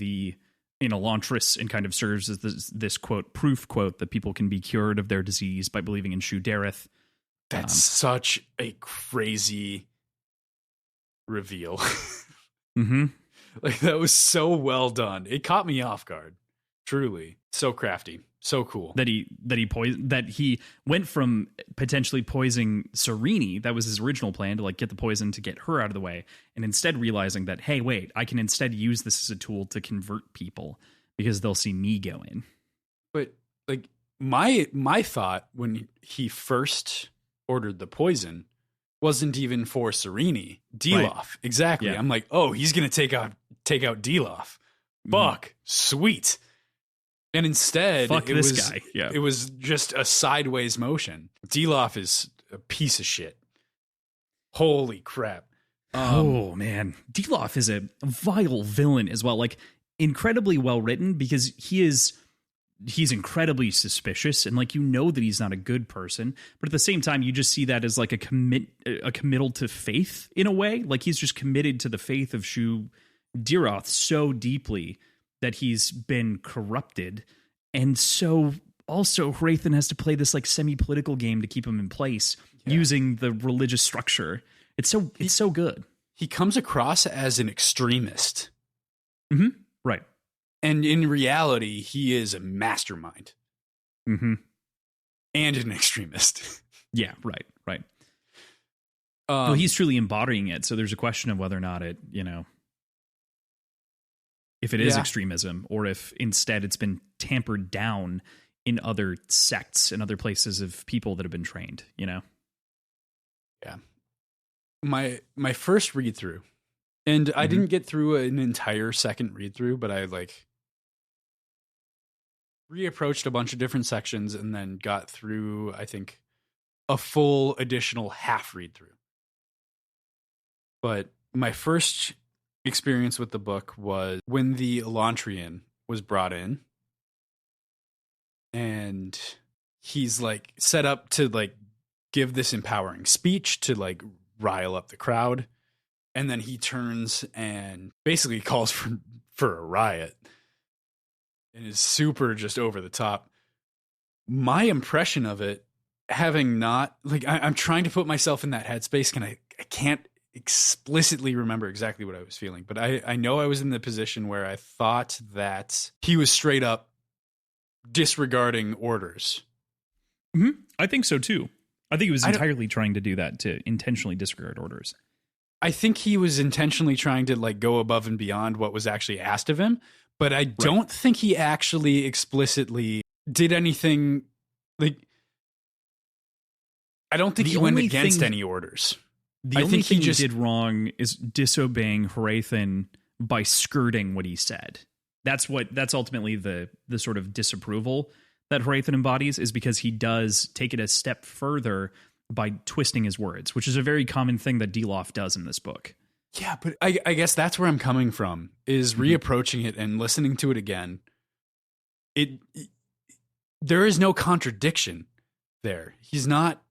Elantris and kind of serves as this quote, proof quote, that people can be cured of their disease by believing in Shu-Dereth. That's such a crazy reveal. Mm-hmm. Like, that was so well done. It caught me off guard. Truly. So crafty. So cool. That he went from potentially poisoning Sereni, that was his original plan, to like get the poison to get her out of the way, and instead realizing that, hey, wait, I can instead use this as a tool to convert people because they'll see me go in. But like my thought when he first ordered the poison wasn't even for Sereni. Dilof. Right. Exactly. Yeah. I'm like, oh, he's gonna take out Dilof. Fuck. Sweet. And instead, guy. Yeah. It was just a sideways motion. Dilof is a piece of shit. Holy crap. Oh, man. Dilof is a vile villain as well. Like, incredibly well written, because he's incredibly suspicious, and like, you know that he's not a good person, but at the same time, you just see that as like a committal to faith in a way. Like, he's just committed to the faith of Shu-Dereth so deeply that he's been corrupted. And so also Hrathen has to play this like semi-political game to keep him in place, using the religious structure. It's so good. He comes across as an extremist. Mm-hmm. Right. And in reality, he is a mastermind. Mm-hmm. And an extremist. Yeah, right. Well, he's truly embodying it, so there's a question of whether or not it, if it is extremism, or if instead it's been tampered down in other sects and other places of people that have been trained, Yeah. My first read through, and I didn't get through an entire second read through, but I like reapproached a bunch of different sections and then got through, I think, a full additional half read through. But my first experience with the book was when the Elantrian was brought in, and he's like set up to like give this empowering speech to like rile up the crowd, and then he turns and basically calls for a riot and is super just over the top. My impression of it, having not like I'm trying to put myself in that headspace, and I can't explicitly remember exactly what I was feeling, but I know I was in the position where I thought that he was straight up disregarding orders. Mm-hmm. I think so too. I think he was entirely trying to do that, to intentionally disregard orders. I think he was intentionally trying to like go above and beyond what was actually asked of him, but I don't think he actually explicitly did anything. Like, I don't think he went against any orders. The only thing he did wrong is disobeying Hrathen by skirting what he said. That's ultimately the sort of disapproval that Hrathen embodies, is because he does take it a step further by twisting his words, which is a very common thing that Deloff does in this book. Yeah, but I guess that's where I'm coming from, is reapproaching it and listening to it again. There is no contradiction there. He's not.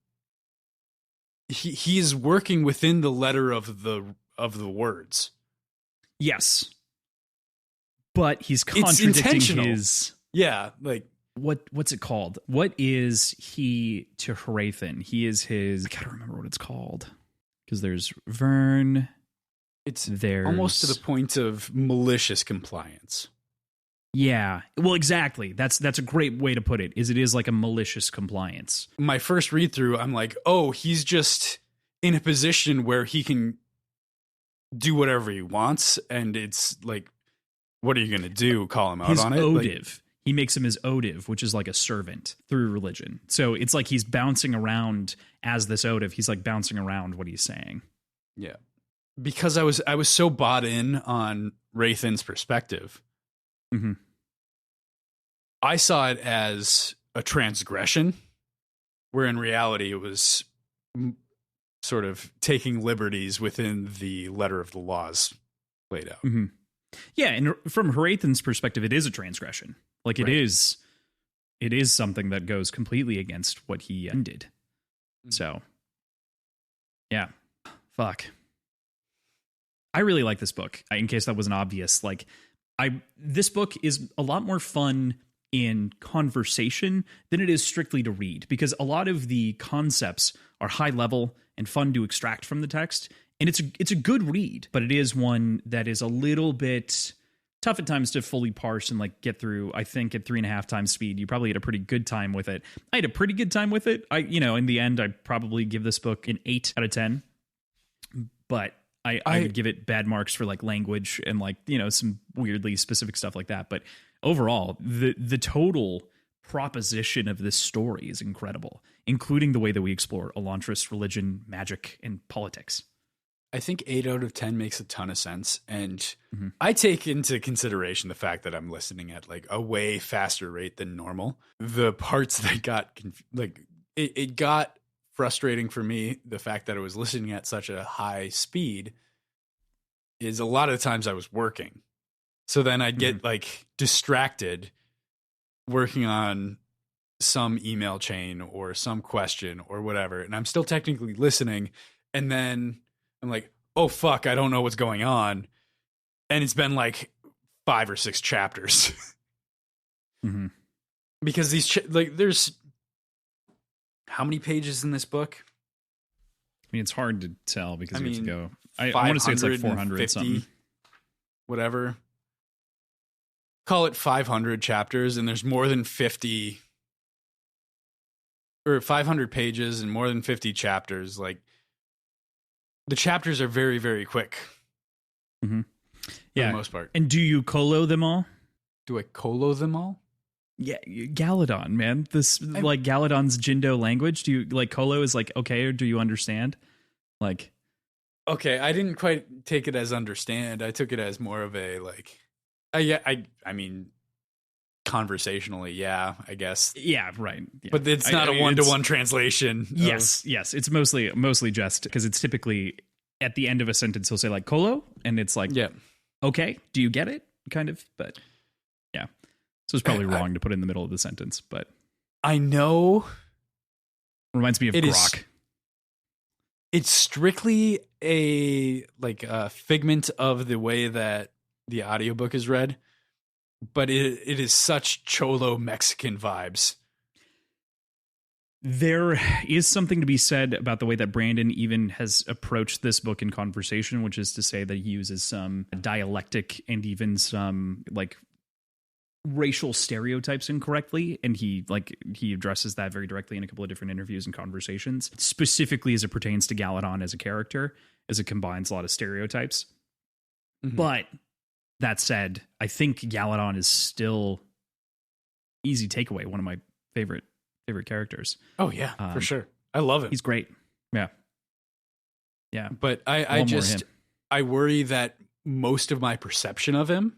He is working within the letter of the words. Yes, but he's contradicting his. Yeah, like. What's it called? What is he to Hrathen? He is his. I can't remember what it's called, because there's Vern. There's almost to the point of malicious compliance. Yeah, well, exactly. That's a great way to put it. It is like a malicious compliance. My first read through, I'm like, oh, he's just in a position where he can do whatever he wants, and it's like, what are you going to do? Call him out on it? Odiv. He makes him his Odiv, which is like a servant through religion. So it's like he's bouncing around as this Odiv. He's like bouncing around what he's saying. Yeah. Because I was so bought in on Hrathen's perspective. Mm-hmm. I saw it as a transgression, where in reality it was sort of taking liberties within the letter of the laws laid out. Mm-hmm. Yeah, and from Hrathen's perspective, it is a transgression. Like it is something that goes completely against what he ended. So, yeah, fuck. I really like this book. In case that wasn't obvious, like this book is a lot more fun in conversation than it is strictly to read, because a lot of the concepts are high level and fun to extract from the text, and it's a good read, but it is one that is a little bit tough at times to fully parse and like get through. I think at 3.5 times speed, you probably had a pretty good time with it. I had a pretty good time with it. In the end, I'd probably give this book an 8 out of 10, but I would give it bad marks for like language and like, some weirdly specific stuff like that. But overall, the total proposition of this story is incredible, including the way that we explore Elantris, religion, magic, and politics. I think 8 out of 10 makes a ton of sense. And I take into consideration the fact that I'm listening at like a way faster rate than normal. The parts that got it got frustrating for me. The fact that I was listening at such a high speed is a lot of the times I was working. So then I'd get like distracted working on some email chain or some question or whatever. And I'm still technically listening. And then I'm like, oh, fuck, I don't know what's going on. And it's been like 5 or 6 chapters. Because these, there's how many pages in this book? I mean, it's hard to tell because we have to go. I want to say it's like 400 something. Whatever. Call it 500 chapters, and there's more than 50 or 500 pages and more than 50 chapters. Like, the chapters are very, very quick. Yeah. For the most part. And do you colo them all? Do I colo them all? Yeah, Galadon, man. Like Galadon's Jindo language. Do you like colo is like okay, or do you understand? Like, okay, I didn't quite take it as understand. I took it as more of a like, I mean, conversationally, yeah, I guess. Yeah, right. Yeah. But it's not a one-to-one translation. Yes. It's mostly just because it's typically at the end of a sentence he'll say like colo, and it's like, yeah, okay, do you get it? Kind of, but yeah. So it's probably wrong to put it in the middle of the sentence, but I know. Reminds me of Grok. It's strictly a figment of the way that the audiobook is read, but it is such Cholo Mexican vibes. There is something to be said about the way that Brandon even has approached this book in conversation, which is to say that he uses some dialectic and even some like racial stereotypes incorrectly. And he addresses that very directly in a couple of different interviews and conversations, specifically as it pertains to Galadon as a character, as it combines a lot of stereotypes. Mm-hmm. But that said, I think Galadon is still easy takeaway. One of my favorite characters. Oh yeah, for sure. I love him. He's great. Yeah. Yeah. But I worry that most of my perception of him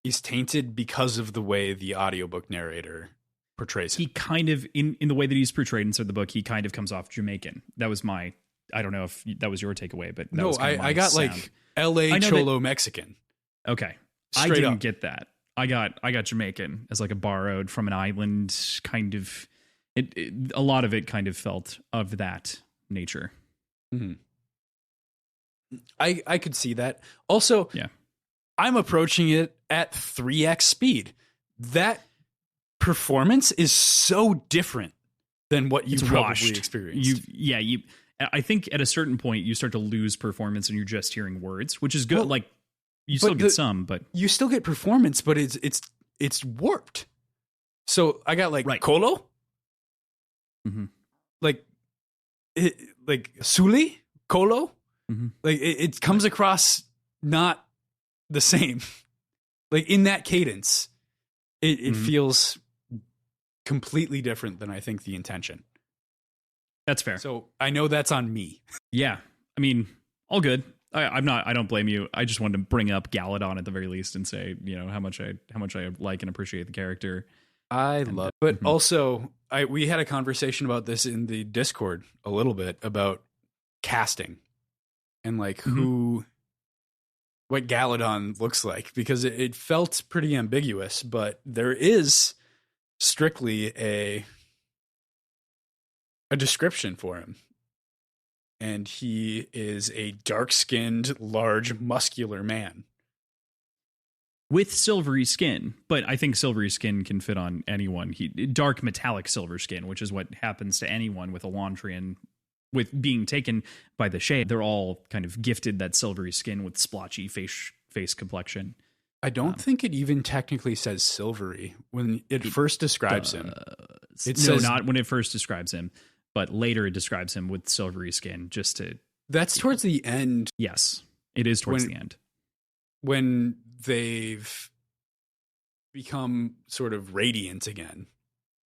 is tainted because of the way the audiobook narrator portrays him. He kind of, in the way that he's portrayed inside the book, he kind of comes off Jamaican. That was I don't know if that was your takeaway, but that was I got sound. Like LA Cholo Mexican. Okay. Straight I didn't up. get that. I got Jamaican as like a borrowed from an island kind of. A lot of it kind of felt of that nature. Mm-hmm. I could see that. Also, yeah. I'm approaching it at 3x speed. That performance is so different than what you probably experienced. I think at a certain point you start to lose performance and you're just hearing words, which is good. Well, like you still get some, but you still get performance, but it's warped. So I got like Colo. Mm-hmm. Like Suli, Colo, mm-hmm. like it comes across not the same. Like in that cadence, it mm-hmm. feels completely different than I think the intention. That's fair. So I know that's on me. Yeah, I mean, all good. I don't blame you. I just wanted to bring up Galadon at the very least and say, how much I like and appreciate the character. I love it. But mm-hmm. also we had a conversation about this in the Discord a little bit about casting and like mm-hmm. what Galadon looks like, because it felt pretty ambiguous, but there is strictly a description for him. And he is a dark-skinned, large, muscular man. With silvery skin, but I think silvery skin can fit on anyone. Dark metallic silver skin, which is what happens to anyone with Elantrian, with being taken by the shade. They're all kind of gifted that silvery skin with splotchy face complexion. I don't think it even technically says silvery when it first describes him. It says, not when it first describes him, but later it describes him with silvery skin. That's towards the end. Yes, it is towards the end. When they've become sort of radiant again.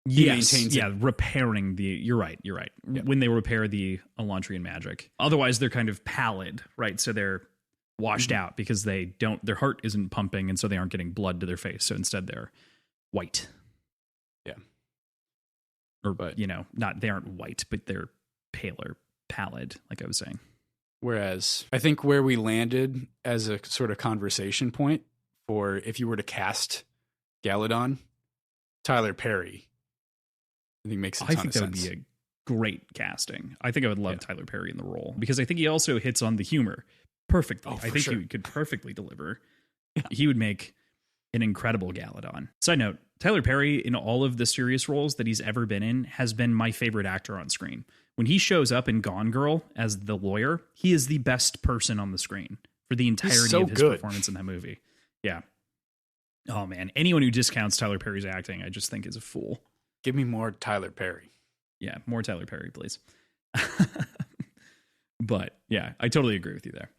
Repairing you're right. Yeah. When they repair the Elantrian magic. Otherwise they're kind of pallid, right? So they're washed mm-hmm. out because their heart isn't pumping, and so they aren't getting blood to their face. So instead they're white. Yeah. They aren't white, but they're paler, pallid, like I was saying. Whereas I think where we landed as a sort of conversation point for if you were to cast Galadon, Tyler Perry, I think makes a ton of sense. I think that would be a great casting. I think I would love Tyler Perry in the role, because I think he also hits on the humor perfectly. I think he could perfectly deliver. Yeah. He would make an incredible Galadon. Side note, Tyler Perry, in all of the serious roles that he's ever been in, has been my favorite actor on screen. When he shows up in Gone Girl as the lawyer, he is the best person on the screen for the entirety of his performance in that movie. Yeah. Oh, man. Anyone who discounts Tyler Perry's acting, I just think is a fool. Give me more Tyler Perry. Yeah, more Tyler Perry, please. But, yeah, I totally agree with you there.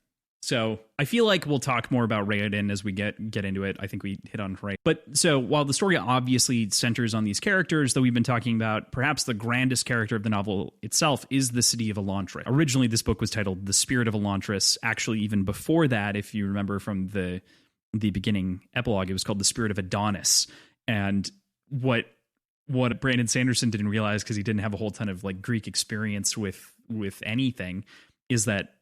So I feel like we'll talk more about Raoden as we get into it. I think we hit on Ray. But so while the story obviously centers on these characters that we've been talking about, perhaps the grandest character of the novel itself is the city of Elantris. Originally, this book was titled The Spirit of Elantris. Actually, even before that, if you remember from the beginning epilogue, it was called The Spirit of Adonis. And what Brandon Sanderson didn't realize, because he didn't have a whole ton of like Greek experience with anything, is that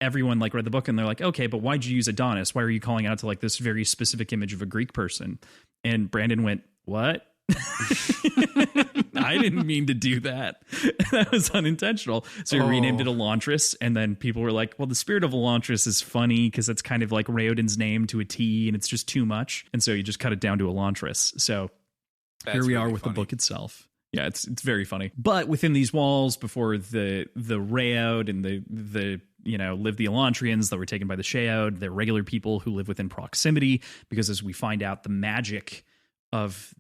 everyone like read the book and they're like, okay, but why'd you use Adonis? Why are you calling out to like this very specific image of a Greek person? And Brandon went, what? I didn't mean to do that. That was unintentional. So he renamed it Elantris. And then people were like, well, the Spirit of Elantris is funny because it's kind of like Raoden's name to a T and it's just too much. And so you just cut it down to Elantris. So here we are with the book itself. Yeah, it's very funny. But within these walls, before the Raod and the live the Elantrians that were taken by the Shaod, they're regular people who live within proximity, because as we find out, the magic of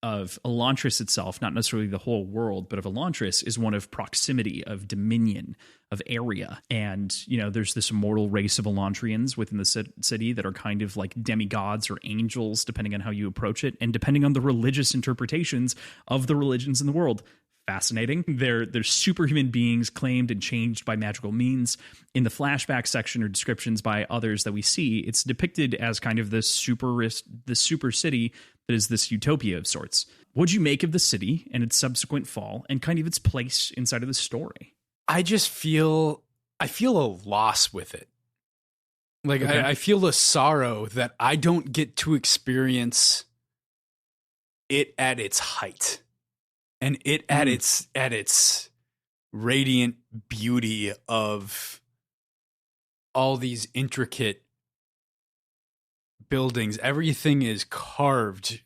Elantris itself, not necessarily the whole world, but of Elantris, is one of proximity, of dominion, of area. And, there's this immortal race of Elantrians within the city that are kind of like demigods or angels, depending on how you approach it, and depending on the religious interpretations of the religions in the world. Fascinating. They're superhuman beings claimed and changed by magical means. In the flashback section or descriptions by others that we see, it's depicted as kind of the super city that is this utopia of sorts. What'd you make of the city and its subsequent fall and kind of its place inside of the story? I feel a loss with it. Like, okay. I feel a sorrow that I don't get to experience it at its height. And it at its radiant beauty of all these intricate buildings. Everything is carved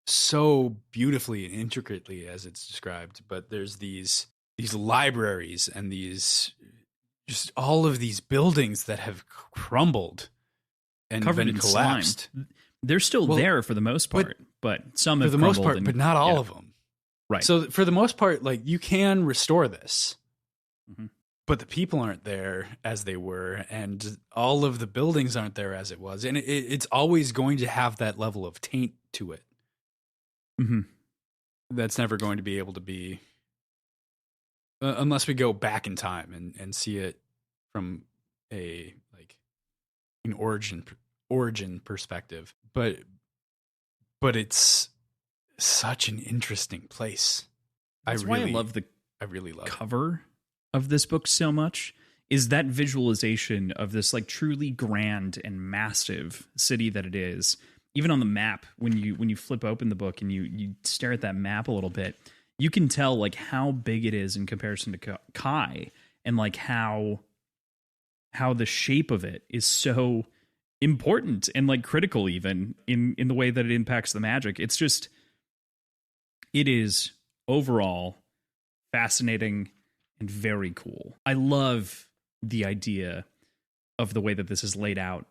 so beautifully and intricately as it's described. But there's these libraries and just all of these buildings that have crumbled and covered been collapsed. Slime. They're still there for the most part, but some have for the most part, and, but not all of them. Right. So for the most part, like, you can restore this, mm-hmm. but the people aren't there as they were, and all of the buildings aren't there as it was, and it's always going to have that level of taint to it. Mm-hmm. That's never going to be able to be, unless we go back in time and see it from an origin perspective. But it's such an interesting place. That's why I love the love cover of this book so much, is that visualization of this like truly grand and massive city that it is. Even on the map, when you flip open the book and you stare at that map a little bit, you can tell like how big it is in comparison to Kai, and like how the shape of it is so important and like critical even in the way that it impacts the magic. It is overall fascinating and very cool. I love the idea of the way that this is laid out,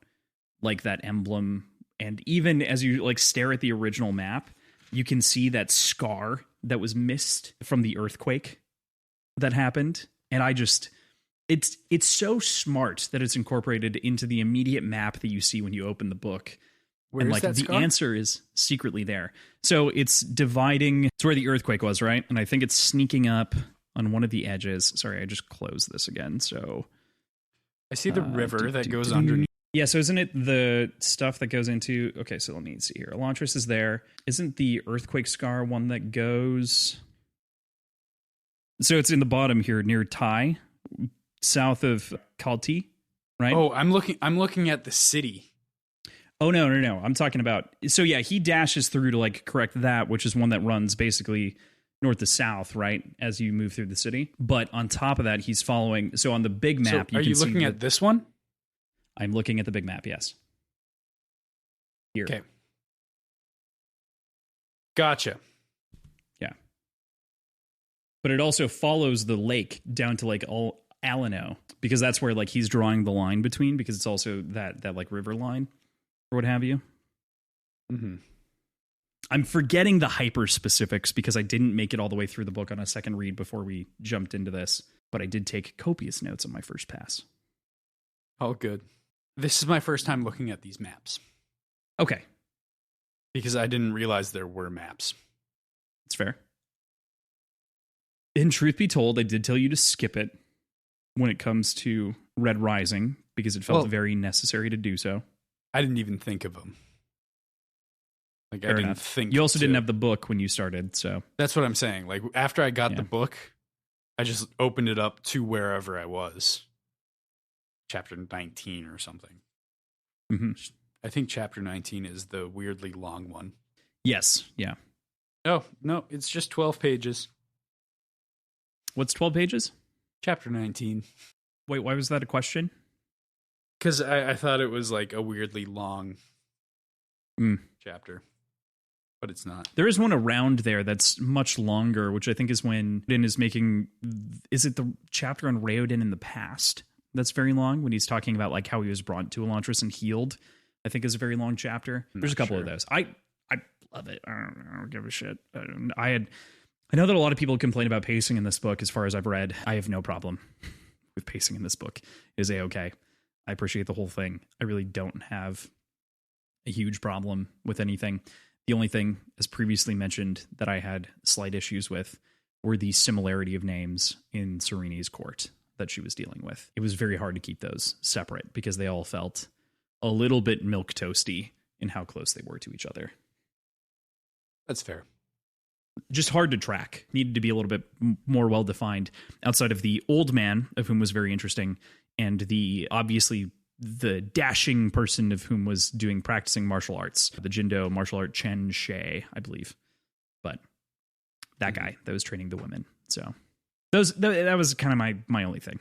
like that emblem. And even as you like stare at the original map, you can see that scar that was missed from the earthquake that happened. And it's so smart that it's incorporated into the immediate map that you see when you open the book. Where and is like that the scar? Answer is secretly there. So it's dividing. It's where the earthquake was, right? And I think it's sneaking up on one of the edges. Sorry, I just closed this again. So I see the river that goes underneath. Yeah, so isn't it the stuff that goes into... Okay, so let me see here. Elantris is there. Isn't the earthquake scar one that goes... So it's in the bottom here near Tai, south of Kalti, right? Oh, I'm looking at the city. Oh, no. I'm talking about... So yeah, he dashes through to like correct that, which is one that runs basically north to south, right, as you move through the city. But on top of that, he's following... So on the big map... So are you looking at this one? I'm looking at the big map, yes. Here. Okay. Gotcha. Yeah. But it also follows the lake down to like Alano, because that's where like he's drawing the line between, because it's also that like river line or what have you. Mm-hmm. I'm forgetting the hyper specifics because I didn't make it all the way through the book on a second read before we jumped into this, but I did take copious notes on my first pass. Oh, good. This is my first time looking at these maps. Okay. Because I didn't realize there were maps. It's fair. In truth be told, I did tell you to skip it when it comes to Red Rising, because it felt very necessary to do so. I didn't even think of them. Like, Fair I didn't enough. think. You also didn't have the book when you started, so. That's what I'm saying. Like, after I got the book, I just opened it up to wherever I was. Chapter 19 or something. Mm-hmm. I think chapter 19 is the weirdly long one. Yes, yeah. Oh, no, it's just 12 pages. What's 12 pages? Chapter 19. Wait, why was that a question? Because I thought it was like a weirdly long chapter. but it's not. There is one around there that's much longer, which I think is when Din is making. Is it the chapter on Raoden in the past? That's very long when he's talking about like how he was brought to Elantris and healed. I think is a very long chapter. There's a couple of those. I love it. I don't give a shit. I know that a lot of people complain about pacing in this book. As far as I've read, I have no problem with pacing in this book. It is A-okay. I appreciate the whole thing. I really don't have a huge problem with anything. The only thing, as previously mentioned, that I had slight issues with were the similarity of names in Sereni's court that she was dealing with. It was very hard to keep those separate because they all felt a little bit milquetoasty in how close they were to each other. That's fair. Just hard to track. Needed to be a little bit more well-defined outside of the old man, of whom was very interesting, and the obviously the dashing person of whom was practicing martial arts, the Jindo martial art Chen She, I believe. But that guy that was training the women. So that was kind of my only thing.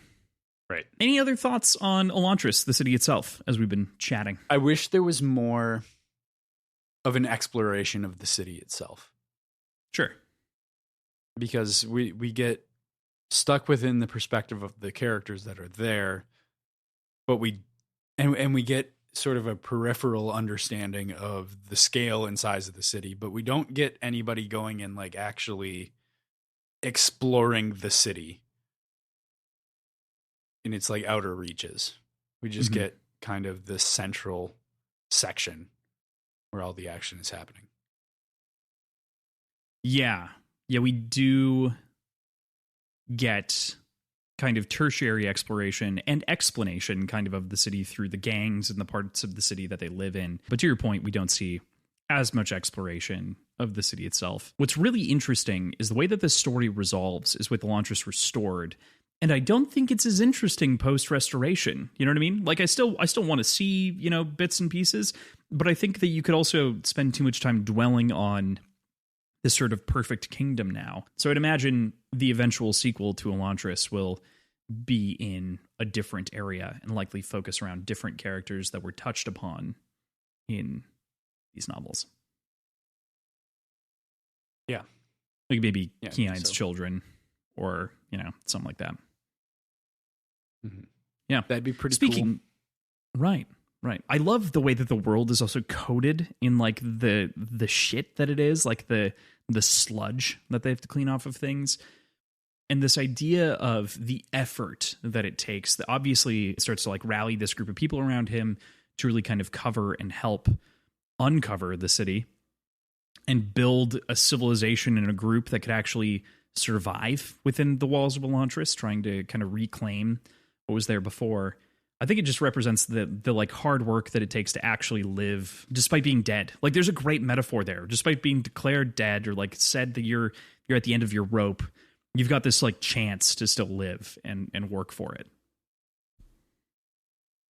Right. Any other thoughts on Elantris, the city itself, as we've been chatting? I wish there was more of an exploration of the city itself. Sure. Because we get stuck within the perspective of the characters that are there, but we get sort of a peripheral understanding of the scale and size of the city, but we don't get anybody going and like actually exploring the city in its like outer reaches. We just get kind of this central section where all the action is happening. Yeah, we do get kind of tertiary exploration and explanation kind of the city through the gangs and the parts of the city that they live in. But to your point, we don't see as much exploration of the city itself. What's really interesting is the way that this story resolves is with Elantris restored. And I don't think it's as interesting post-restoration. You know what I mean? Like I still want to see, bits and pieces, but I think that you could also spend too much time dwelling on this sort of perfect kingdom now. So I'd imagine the eventual sequel to Elantris will be in a different area and likely focus around different characters that were touched upon in these novels. Yeah. Like maybe Kiai's children or, something like that. Mm-hmm. Yeah. That'd be pretty cool. Right. I love the way that the world is also coded in like the shit that it is, like the sludge that they have to clean off of things. And this idea of the effort that it takes, that obviously it starts to like rally this group of people around him to really kind of cover and help uncover the city and build a civilization and a group that could actually survive within the walls of Elantris, trying to kind of reclaim what was there before. I think it just represents the like hard work that it takes to actually live despite being dead. Like there's a great metaphor there. Despite being declared dead or like said that you're at the end of your rope, you've got this like chance to still live and work for it.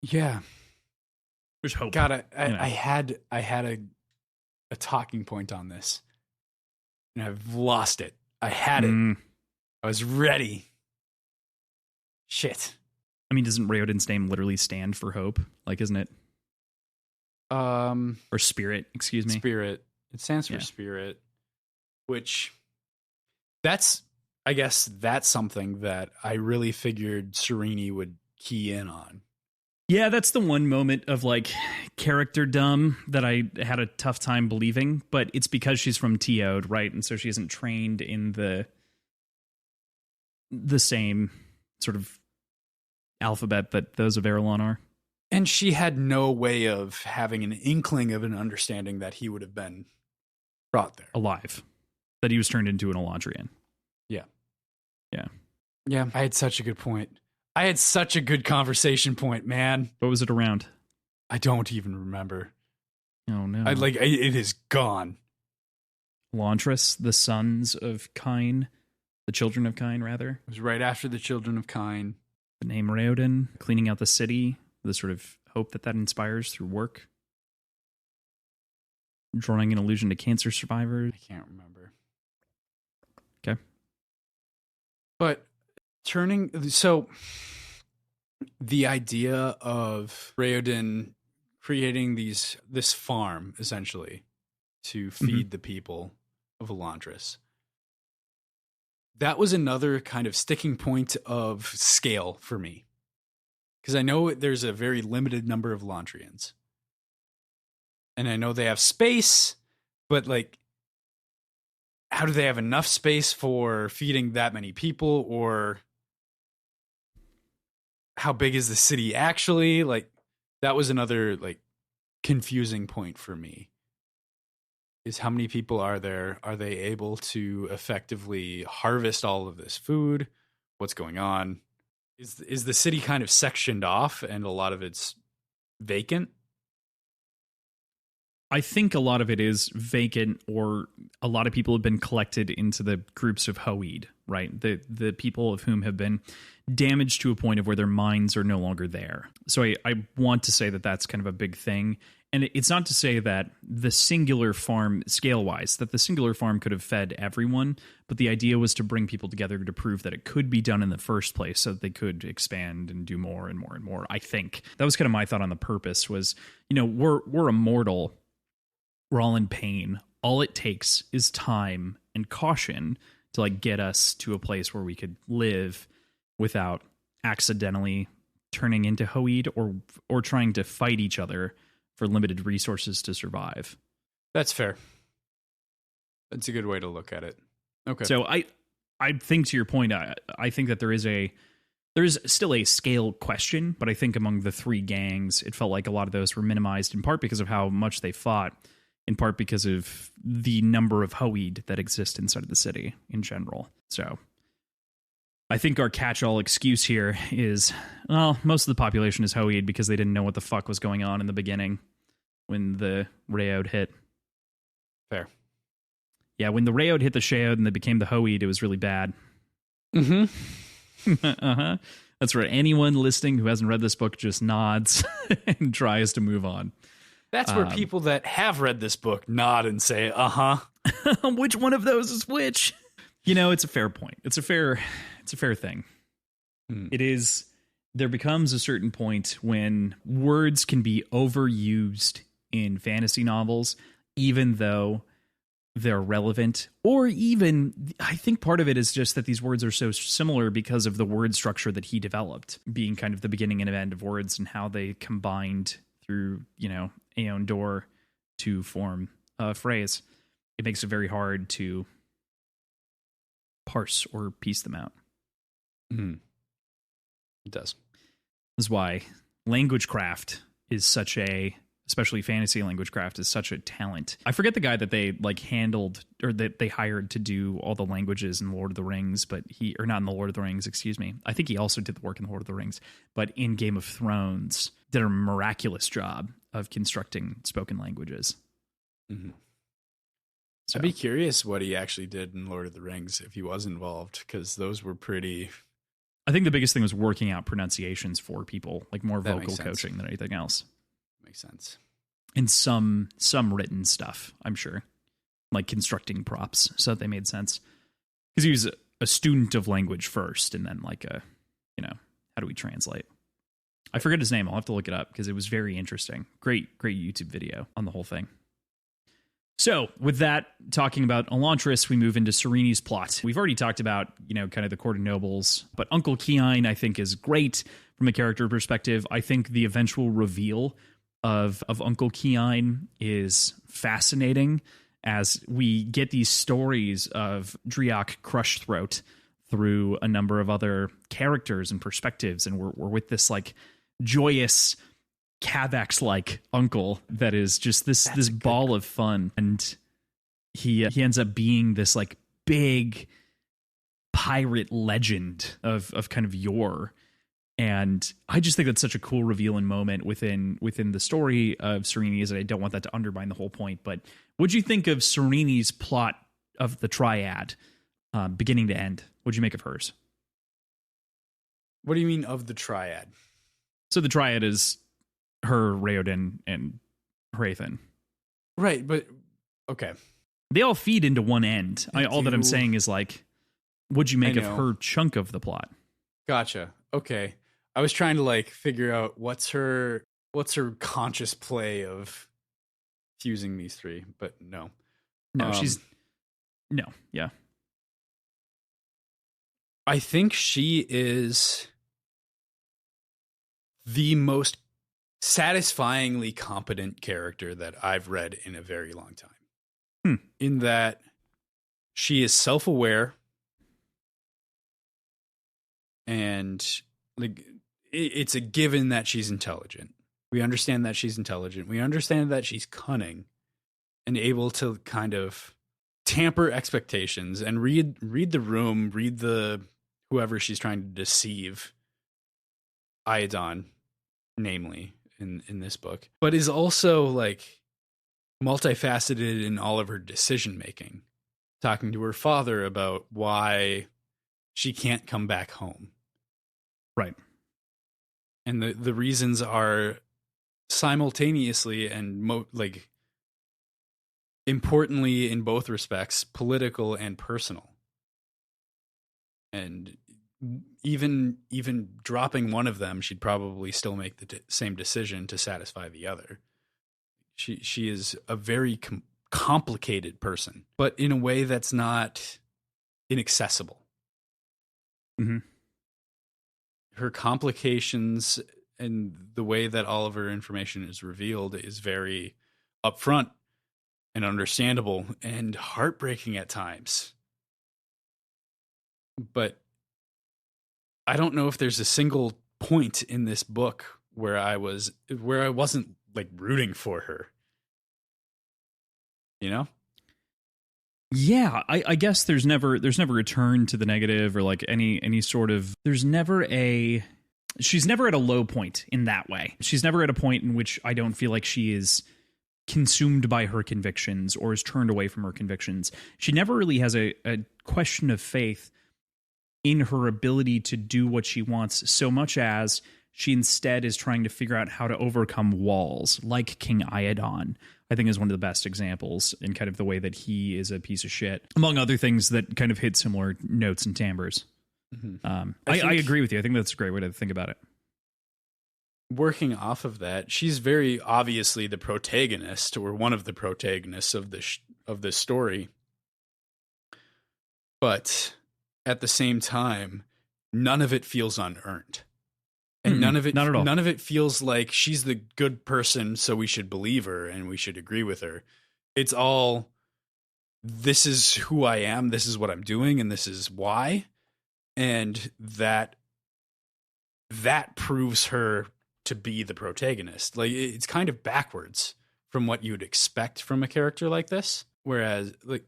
Yeah. There's hope. God, I had a talking point on this and I've lost it. I had it. I was ready. Shit. I mean, doesn't Raoden's name literally stand for hope? Like, isn't it? Or spirit, excuse me. Spirit. It stands for spirit, which I guess that's something that I really figured Sereni would key in on. Yeah, that's the one moment of like character dumb that I had a tough time believing, but it's because she's from Teod, right? And so she isn't trained in the same sort of alphabet that those of Erelon are. And she had no way of having an inkling of an understanding that he would have been brought there. Alive. That he was turned into an Elantrian. Yeah. Yeah. Yeah, I had such a good point. I had such a good conversation point, man. What was it around? I don't even remember. Oh, no. It is gone. Elantris, the sons of Kine. The children of Kine, rather. It was right after the children of Kine. The name Raoden, cleaning out the city, the sort of hope that inspires through work. Drawing an allusion to cancer survivors. I can't remember. Okay. But the idea of Raoden creating this farm, essentially, to feed the people of Elantris. That was another kind of sticking point of scale for me. Because I know there's a very limited number of Elantrians. And I know they have space, but like, how do they have enough space for feeding that many people? Or how big is the city actually? Like, that was another like confusing point for me. Is how many people are there? Are they able to effectively harvest all of this food? What's going on? Is the city kind of sectioned off and a lot of it's vacant? I think a lot of it is vacant, or a lot of people have been collected into the groups of Hoid, right? The people of whom have been damaged to a point of where their minds are no longer there. So I want to say that that's kind of a big thing. And it's not to say that the singular farm, scale-wise, that the singular farm could have fed everyone, but the idea was to bring people together to prove that it could be done in the first place so that they could expand and do more and more and more, I think. That was kind of my thought on the purpose was, you know, we're immortal. We're all in pain. All it takes is time and caution to like get us to a place where we could live without accidentally turning into Hoid or trying to fight each other for limited resources to survive. That's fair. That's a good way to look at it. Okay. So I think to your point, I think that there is still a scale question, but I think among the three gangs, it felt like a lot of those were minimized in part because of how much they fought, in part because of the number of Hoid that exist inside of the city in general. So I think our catch-all excuse here is, well, most of the population is Hoid because they didn't know what the fuck was going on in the beginning when the Raod hit. Fair. Yeah, when the Raod hit the Shaod and they became the Hoid, it was really bad. Mm-hmm. Uh-huh. That's where anyone listening who hasn't read this book just nods and tries to move on. That's where people that have read this book nod and say, uh-huh. Which one of those is which? You know, it's a fair point. It's a fair thing. It is. There becomes a certain point when words can be overused in fantasy novels, even though they're relevant, or even I think part of it is just that these words are so similar because of the word structure that he developed, being kind of the beginning and end of words and how they combined through, you know, Aeon Door to form a phrase. It makes it very hard to parse or piece them out. Mm. It does. This is why language craft is such a, especially fantasy language craft, is such a talent. I forget the guy that they like handled or that they hired to do all the languages in Lord of the Rings, but or not in the Lord of the Rings, excuse me. I think he also did the work in the Lord of the Rings, but in Game of Thrones did a miraculous job of constructing spoken languages. Mm-hmm. So. I'd be curious what he actually did in Lord of the Rings if he was involved, because those were pretty... I think the biggest thing was working out pronunciations for people, like more That vocal makes sense. coaching than anything else. Makes sense. And some written stuff, I'm sure, like constructing props so that they made sense. Because he was a student of language first, and then like a, you know, how do we translate? I forget his name. I'll have to look it up because it was very interesting. Great YouTube video on the whole thing. So with that, talking about Elantris, we move into Sereni's plot. We've already talked about, you know, kind of the Court of Nobles, but Uncle Keine, I think, is great from a character perspective. I think the eventual reveal of Uncle Keine is fascinating as we get these stories of Driak Crushthroat through a number of other characters and perspectives, and we're with this like joyous Cavax-like uncle that is just this ball of fun, and he ends up being this like big pirate legend of kind of yore. And I just think that's such a cool reveal and moment within the story of Sereni's, and I don't want that to undermine the whole point. But what'd you think of Sereni's plot of the Triad, beginning to end? What'd you make of hers? What do you mean of the Triad? So the Triad is her, Raoden, and Hrathen. Right, but okay. They all feed into one end. All that I'm saying is like, what'd you make of her chunk of the plot? Gotcha. Okay. I was trying to like figure out what's her conscious play of fusing these three, but no. No, no, yeah. I think she is the most satisfyingly competent character that I've read in a very long time. In that she is self-aware and like it's a given that she's intelligent. We understand that she's intelligent. We understand that she's cunning and able to kind of tamper expectations and read the room, read the whoever she's trying to deceive, Iadon, namely in this book, but is also like multifaceted in all of her decision making, talking to her father about why she can't come back home. Right. And the reasons are simultaneously and like importantly in both respects, political and personal. And even dropping one of them, she'd probably still make the same decision to satisfy the other. She is a very complicated person, but in a way that's not inaccessible. Mm-hmm. Her complications and the way that all of her information is revealed is very upfront and understandable and heartbreaking at times. But I don't know if there's a single point in this book where I wasn't like rooting for her. You know? Yeah, I guess there's never a turn to the negative or like any sort of she's never at a low point in that way. She's never at a point in which I don't feel like she is consumed by her convictions or is turned away from her convictions. She never really has a question of faith in her ability to do what she wants, so much as she instead is trying to figure out how to overcome walls, like King Iadon, I think is one of the best examples in kind of the way that he is a piece of shit, among other things that kind of hit similar notes and timbres. Mm-hmm. I agree with you. I think that's a great way to think about it. Working off of that, she's very obviously the protagonist or one of the protagonists of this story. But at the same time, none of it feels unearned. And none of it feels like she's the good person, so we should believe her and we should agree with her. It's all, this is who I am, this is what I'm doing, and this is why. And that proves her to be the protagonist. Like, it's kind of backwards from what you'd expect from a character like this. Whereas, like,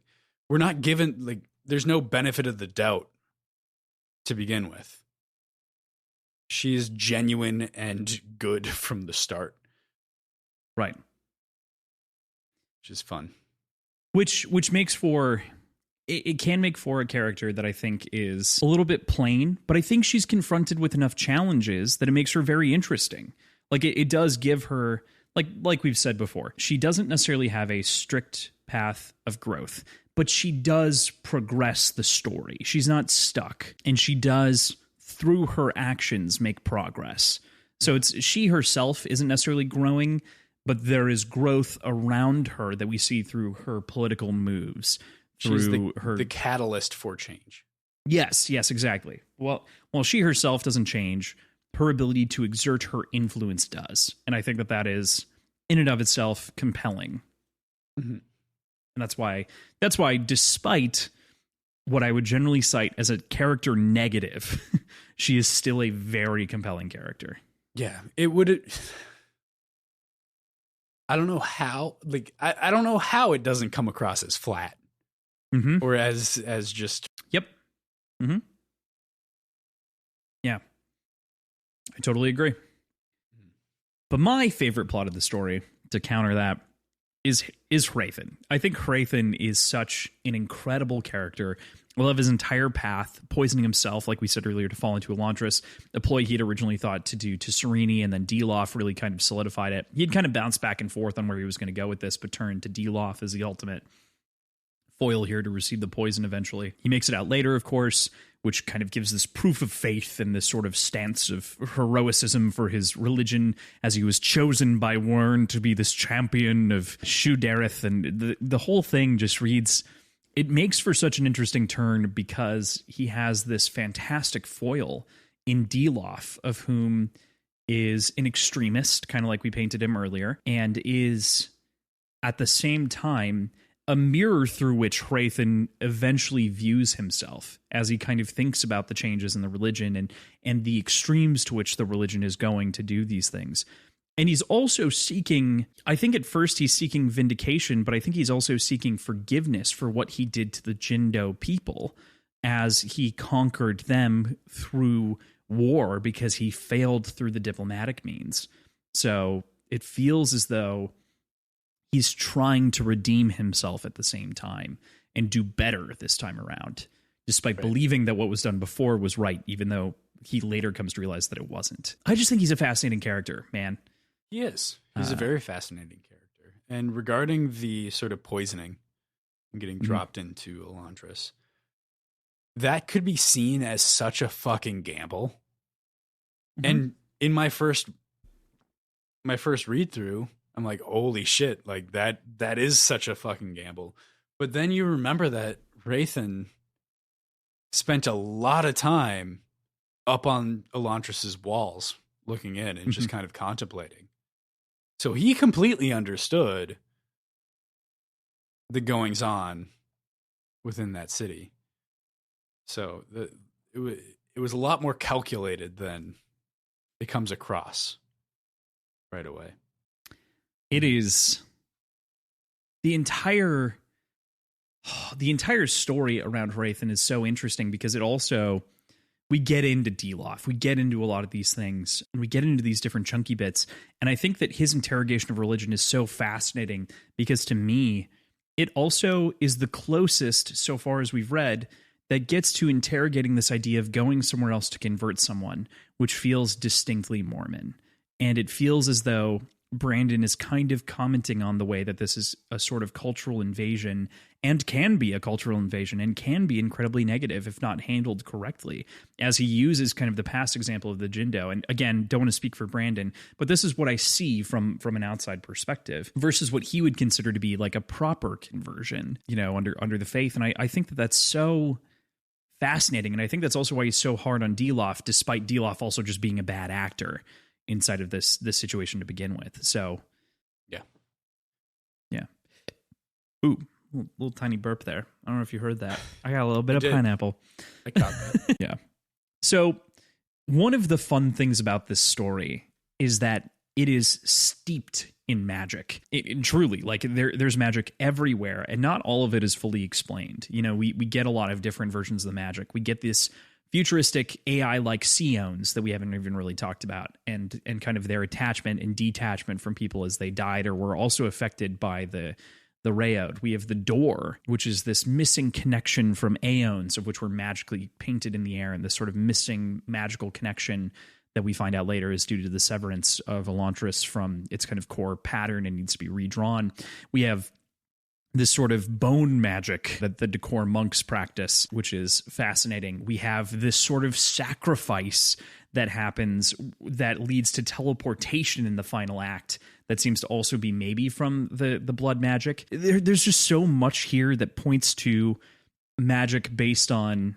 we're not given, like, there's no benefit of the doubt to begin with. She is genuine and good from the start. Right. Which is fun. Which makes for... It can make for a character that I think is a little bit plain, but I think she's confronted with enough challenges that it makes her very interesting. Like, it does give her... Like we've said before, she doesn't necessarily have a strict path of growth, but she does progress the story. She's not stuck, and she does... through her actions make progress. So she herself isn't necessarily growing, but there is growth around her that we see through her political moves. She's the catalyst for change. Yes, exactly. Well, while she herself doesn't change, her ability to exert her influence does. And I think that is in and of itself compelling. Mm-hmm. And that's why despite what I would generally cite as a character negative, she is still a very compelling character. Yeah, it would. I don't know how. Like, I don't know how it doesn't come across as flat, mm-hmm. or as just. Yep. Mm-hmm. Yeah, I totally agree. But my favorite plot of the story, to counter that, is Hrathen. I think Hrathen is such an incredible character. I love his entire path, poisoning himself, like we said earlier, to fall into Elantris, a ploy he'd originally thought to do to Serene, and then Deloff really kind of solidified it. He'd kind of bounced back and forth on where he was going to go with this, but turned to Deloff as the ultimate foil here to receive the poison eventually. He makes it out later, of course, which kind of gives this proof of faith and this sort of stance of heroicism for his religion, as he was chosen by Wyrn to be this champion of Shu-Dereth. And the whole thing just reads, it makes for such an interesting turn because he has this fantastic foil in Delof, of whom is an extremist, kind of like we painted him earlier, and is at the same time a mirror through which Hrathen eventually views himself as he kind of thinks about the changes in the religion and the extremes to which the religion is going to do these things. And he's also seeking, I think at first he's seeking vindication, but I think he's also seeking forgiveness for what he did to the Jindo people as he conquered them through war because he failed through the diplomatic means. So it feels as though he's trying to redeem himself at the same time and do better this time around, despite believing that what was done before was right, even though he later comes to realize that it wasn't. I just think he's a fascinating character, man. He is. He's a very fascinating character. And regarding the sort of poisoning and getting dropped into Elantris, that could be seen as such a fucking gamble. And in my first read through, I'm like, holy shit, like that is such a fucking gamble. But then you remember that Hrathen spent a lot of time up on Elantris's walls looking in and just kind of contemplating. So he completely understood the goings on within that city. So it was a lot more calculated than it comes across right away. It is the entire story around Hrathen is so interesting because it also, we get into Delof, we get into a lot of these things, and we get into these different chunky bits. And I think that his interrogation of religion is so fascinating because to me, it also is the closest, so far as we've read, that gets to interrogating this idea of going somewhere else to convert someone, which feels distinctly Mormon. And it feels as though Brandon is kind of commenting on the way that this is a sort of cultural invasion and can be a cultural invasion and can be incredibly negative if not handled correctly, as he uses kind of the past example of the Jindo. And again, don't want to speak for Brandon, but this is what I see from an outside perspective versus what he would consider to be like a proper conversion, you know, under the faith. And I think that that's so fascinating. And I think that's also why he's so hard on Delof, despite Delof also just being a bad actor inside of this situation to begin with. So yeah. Ooh, little tiny burp there. I don't know if you heard that. I got a little bit of pineapple. I caught that. Yeah. So one of the fun things about this story is that it is steeped in magic. It truly, like there's magic everywhere, and not all of it is fully explained. You know, we get a lot of different versions of the magic. We get this futuristic AI-like Seons that we haven't even really talked about, and kind of their attachment and detachment from people as they died or were also affected by the Rayod. We have the door, which is this missing connection from aeons of which were magically painted in the air, and this sort of missing magical connection that we find out later is due to the severance of Elantris from its kind of core pattern and needs to be redrawn. We have this sort of bone magic that the Decor monks practice, which is fascinating. We have this sort of sacrifice that happens that leads to teleportation in the final act that seems to also be maybe from the blood magic. There's just so much here that points to magic based on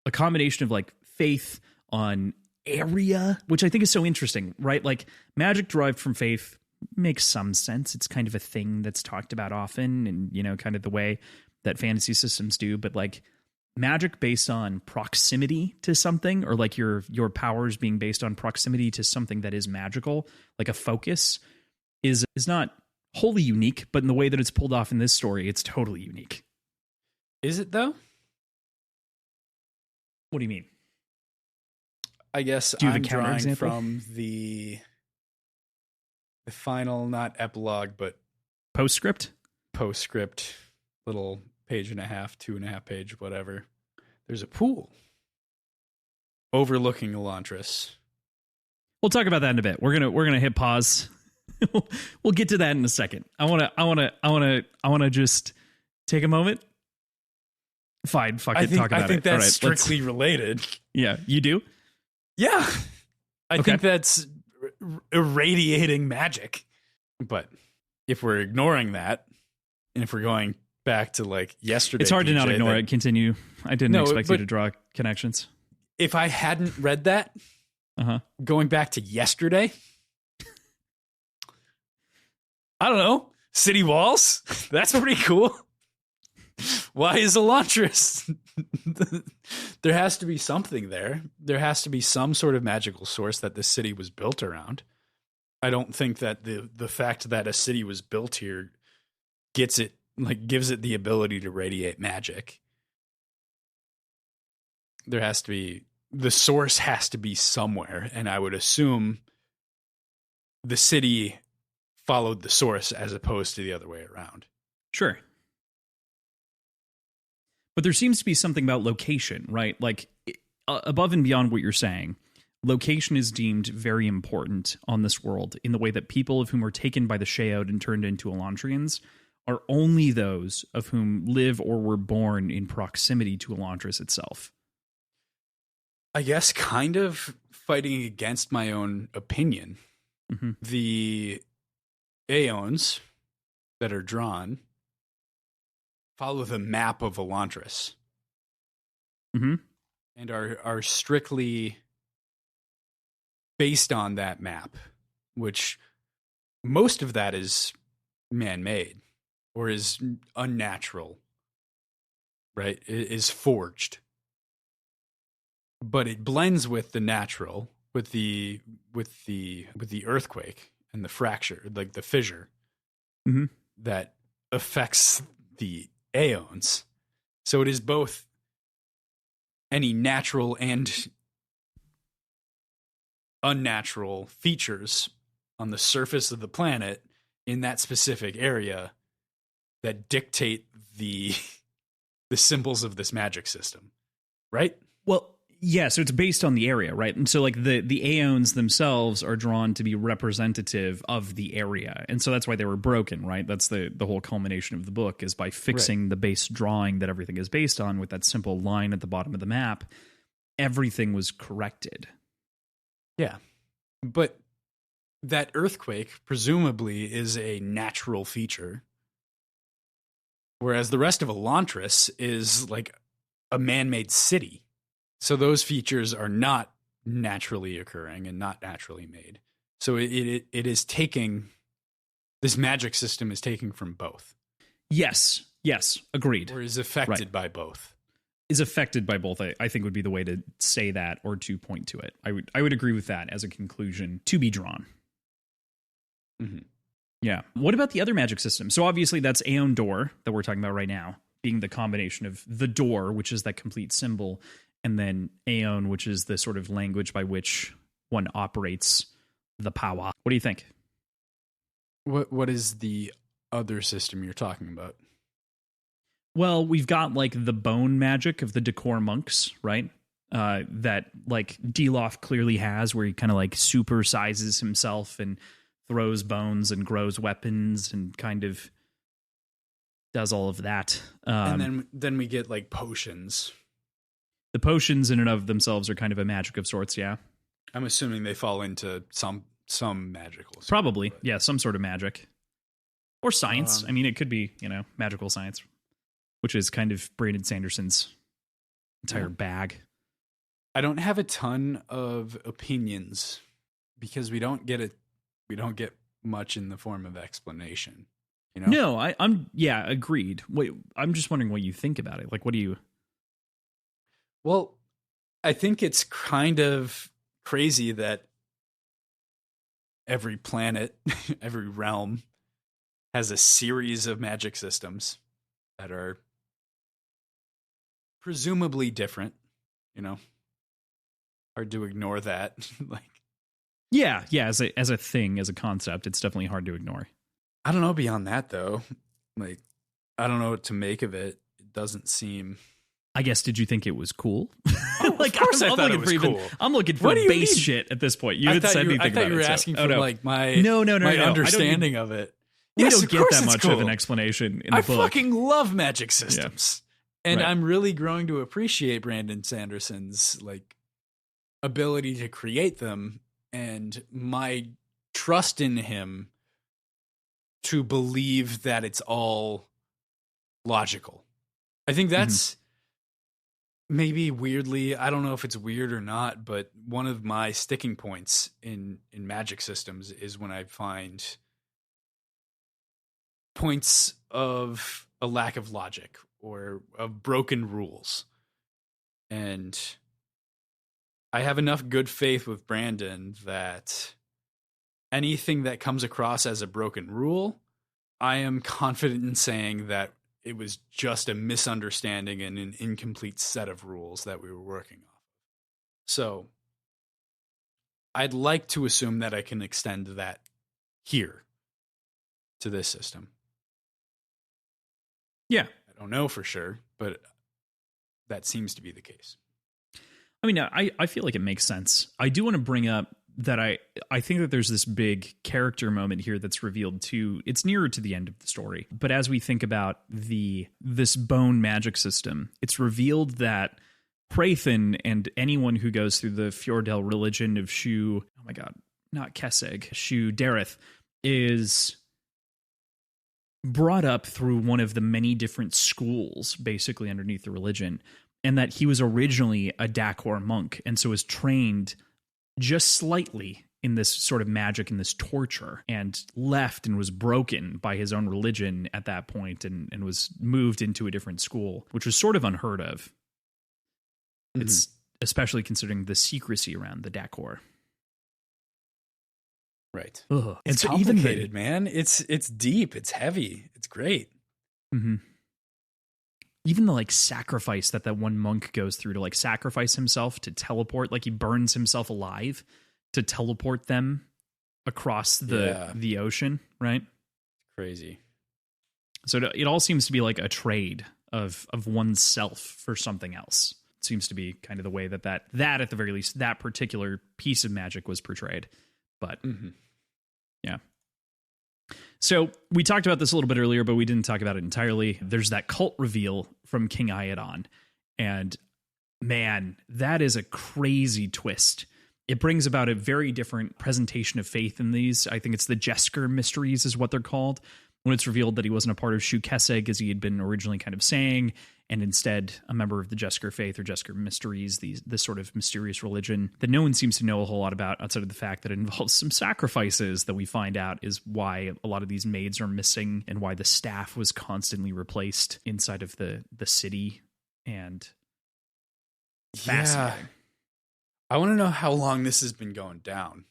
a combination of like faith, on area, which I think is so interesting, right? Like magic derived from faith makes some sense. It's kind of a thing that's talked about often, and you know, kind of the way that fantasy systems do. But like magic based on proximity to something, or like your powers being based on proximity to something that is magical, like a focus, is not wholly unique, but in the way that it's pulled off in this story, it's totally unique. Is it though? What do you mean? I guess I'm drawing from the final, not epilogue, but postscript, little page and a half, 2.5 page, whatever. There's a pool overlooking Elantris. We'll talk about that in a bit. We're gonna hit pause. We'll get to that in a second. I wanna just take a moment Fine, fuck it, talk about it. I think that's all right, strictly related. Yeah, you do? Yeah. I think that's irradiating magic. But if we're ignoring that, and if we're going back to like yesterday, it's hard to not ignore it. Continue. I didn't expect you to draw connections. If I hadn't read that, going back to yesterday, I don't know, city walls. That's pretty cool. Why is Elantris? There has to be something there. There has to be some sort of magical source that this city was built around. I don't think that the fact that a city was built here gives it the ability to radiate magic. There has to be, the source has to be somewhere, and I would assume the city followed the source as opposed to the other way around. Sure. But there seems to be something about location, right? Like, above and beyond what you're saying, location is deemed very important on this world in the way that people of whom are taken by the Sheold and turned into Elantrians are only those of whom live or were born in proximity to Elantris itself. I guess kind of fighting against my own opinion. Mm-hmm. The Aeons that are drawn follow the map of Elantris. Mm-hmm. And are strictly based on that map, which most of that is man-made or is unnatural, right? It is forged. But it blends with the natural, with the earthquake and the fracture, like the fissure that affects the Aeons. So it is both any natural and unnatural features on the surface of the planet in that specific area that dictate the symbols of this magic system, right? Well, yeah, so it's based on the area, right? And so like the Aeons themselves are drawn to be representative of the area. And so that's why they were broken, right? That's the whole culmination of the book, is by fixing the base drawing that everything is based on with that simple line at the bottom of the map, everything was corrected. Yeah. But that earthquake presumably is a natural feature, whereas the rest of Elantris is like a man-made city. So those features are not naturally occurring and not naturally made. So it is taking, this magic system is taking from both. Yes, agreed. Or is affected by both. Is affected by both, I think would be the way to say that or to point to it. I would agree with that as a conclusion to be drawn. Mm-hmm. Yeah. What about the other magic system? So obviously that's Aeon Door that we're talking about right now, being the combination of the door, which is that complete symbol, and then Aeon, which is the sort of language by which one operates the power. What do you think? What is the other system you're talking about? Well, we've got like the bone magic of the Decor monks, right? That like Deloff clearly has, where he kind of like supersizes himself and throws bones and grows weapons and kind of does all of that. And then we get like potions. The potions in and of themselves are kind of a magic of sorts, yeah. I'm assuming they fall into some magical. Probably, yeah, some sort of magic. Or science. I mean, it could be, magical science, which is kind of Brandon Sanderson's entire bag. I don't have a ton of opinions because we don't get much in the form of explanation. No, I'm agreed. Wait, I'm just wondering what you think about it. Like, what do you? Well, I think it's kind of crazy that every planet, every realm has a series of magic systems that are presumably different, Hard to ignore that. Yeah, as a thing, as a concept, it's definitely hard to ignore. I don't know beyond that though. I don't know what to make of it. It doesn't seem. I guess, did you think it was cool? Of course I thought it was cool. I'm looking for base shit at this point. You haven't said anything about it. I thought you were asking for my understanding of it. We don't get that much of an explanation in the book. I fucking love magic systems. Yeah. And Right. I'm really growing to appreciate Brandon Sanderson's like ability to create them and my trust in him to believe that it's all logical. I think that's maybe weirdly, I don't know if it's weird or not, but one of my sticking points in magic systems is when I find points of a lack of logic or of broken rules. And I have enough good faith with Brandon that anything that comes across as a broken rule, I am confident in saying that it was just a misunderstanding and an incomplete set of rules that we were working off. So I'd like to assume that I can extend that here to this system. Yeah. I don't know for sure, but that seems to be the case. I mean, I feel like it makes sense. I do want to bring up that I think that there's this big character moment here that's revealed too. It's nearer to the end of the story. But as we think about this bone magic system, it's revealed that Prathan and anyone who goes through the Fjordell religion of Shu, oh my god, not Kessig, Shu Dareth, is brought up through one of the many different schools basically underneath the religion, and that he was originally a Dakor monk and so was trained just slightly in this sort of magic and this torture, and left and was broken by his own religion at that point and was moved into a different school, which was sort of unheard of. Mm-hmm. It's especially considering the secrecy around the Dakor. Right. Ugh. It's so complicated, man. It's deep. It's heavy. It's great. Mm-hmm. Even the like sacrifice that one monk goes through to like sacrifice himself to teleport, like he burns himself alive to teleport them across the ocean, right? Crazy. So it all seems to be like a trade of oneself for something else. It seems to be kind of the way that at the very least that particular piece of magic was portrayed. But yeah. So we talked about this a little bit earlier, but we didn't talk about it entirely. There's that cult reveal from King Iadon. And man, that is a crazy twist. It brings about a very different presentation of faith in these. I think it's the Jesker mysteries is what they're called. When it's revealed that he wasn't a part of Shu Kessig as he had been originally kind of saying, and instead a member of the Jesker faith or Jesker mysteries, this sort of mysterious religion that no one seems to know a whole lot about outside of the fact that it involves some sacrifices that we find out is why a lot of these maids are missing and why the staff was constantly replaced inside of the city. And fascinating. Yeah. I want to know how long this has been going down.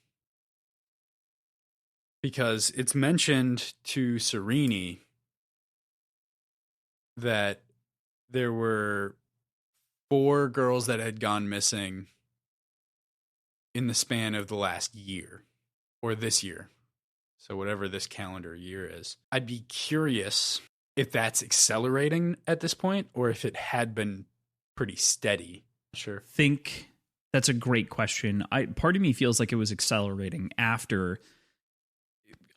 Because it's mentioned to Sereni that there were 4 girls that had gone missing in the span of the last year, or this year. So whatever this calendar year is. I'd be curious if that's accelerating at this point, or if it had been pretty steady. Sure. Think that's a great question. Part of me feels like it was accelerating after.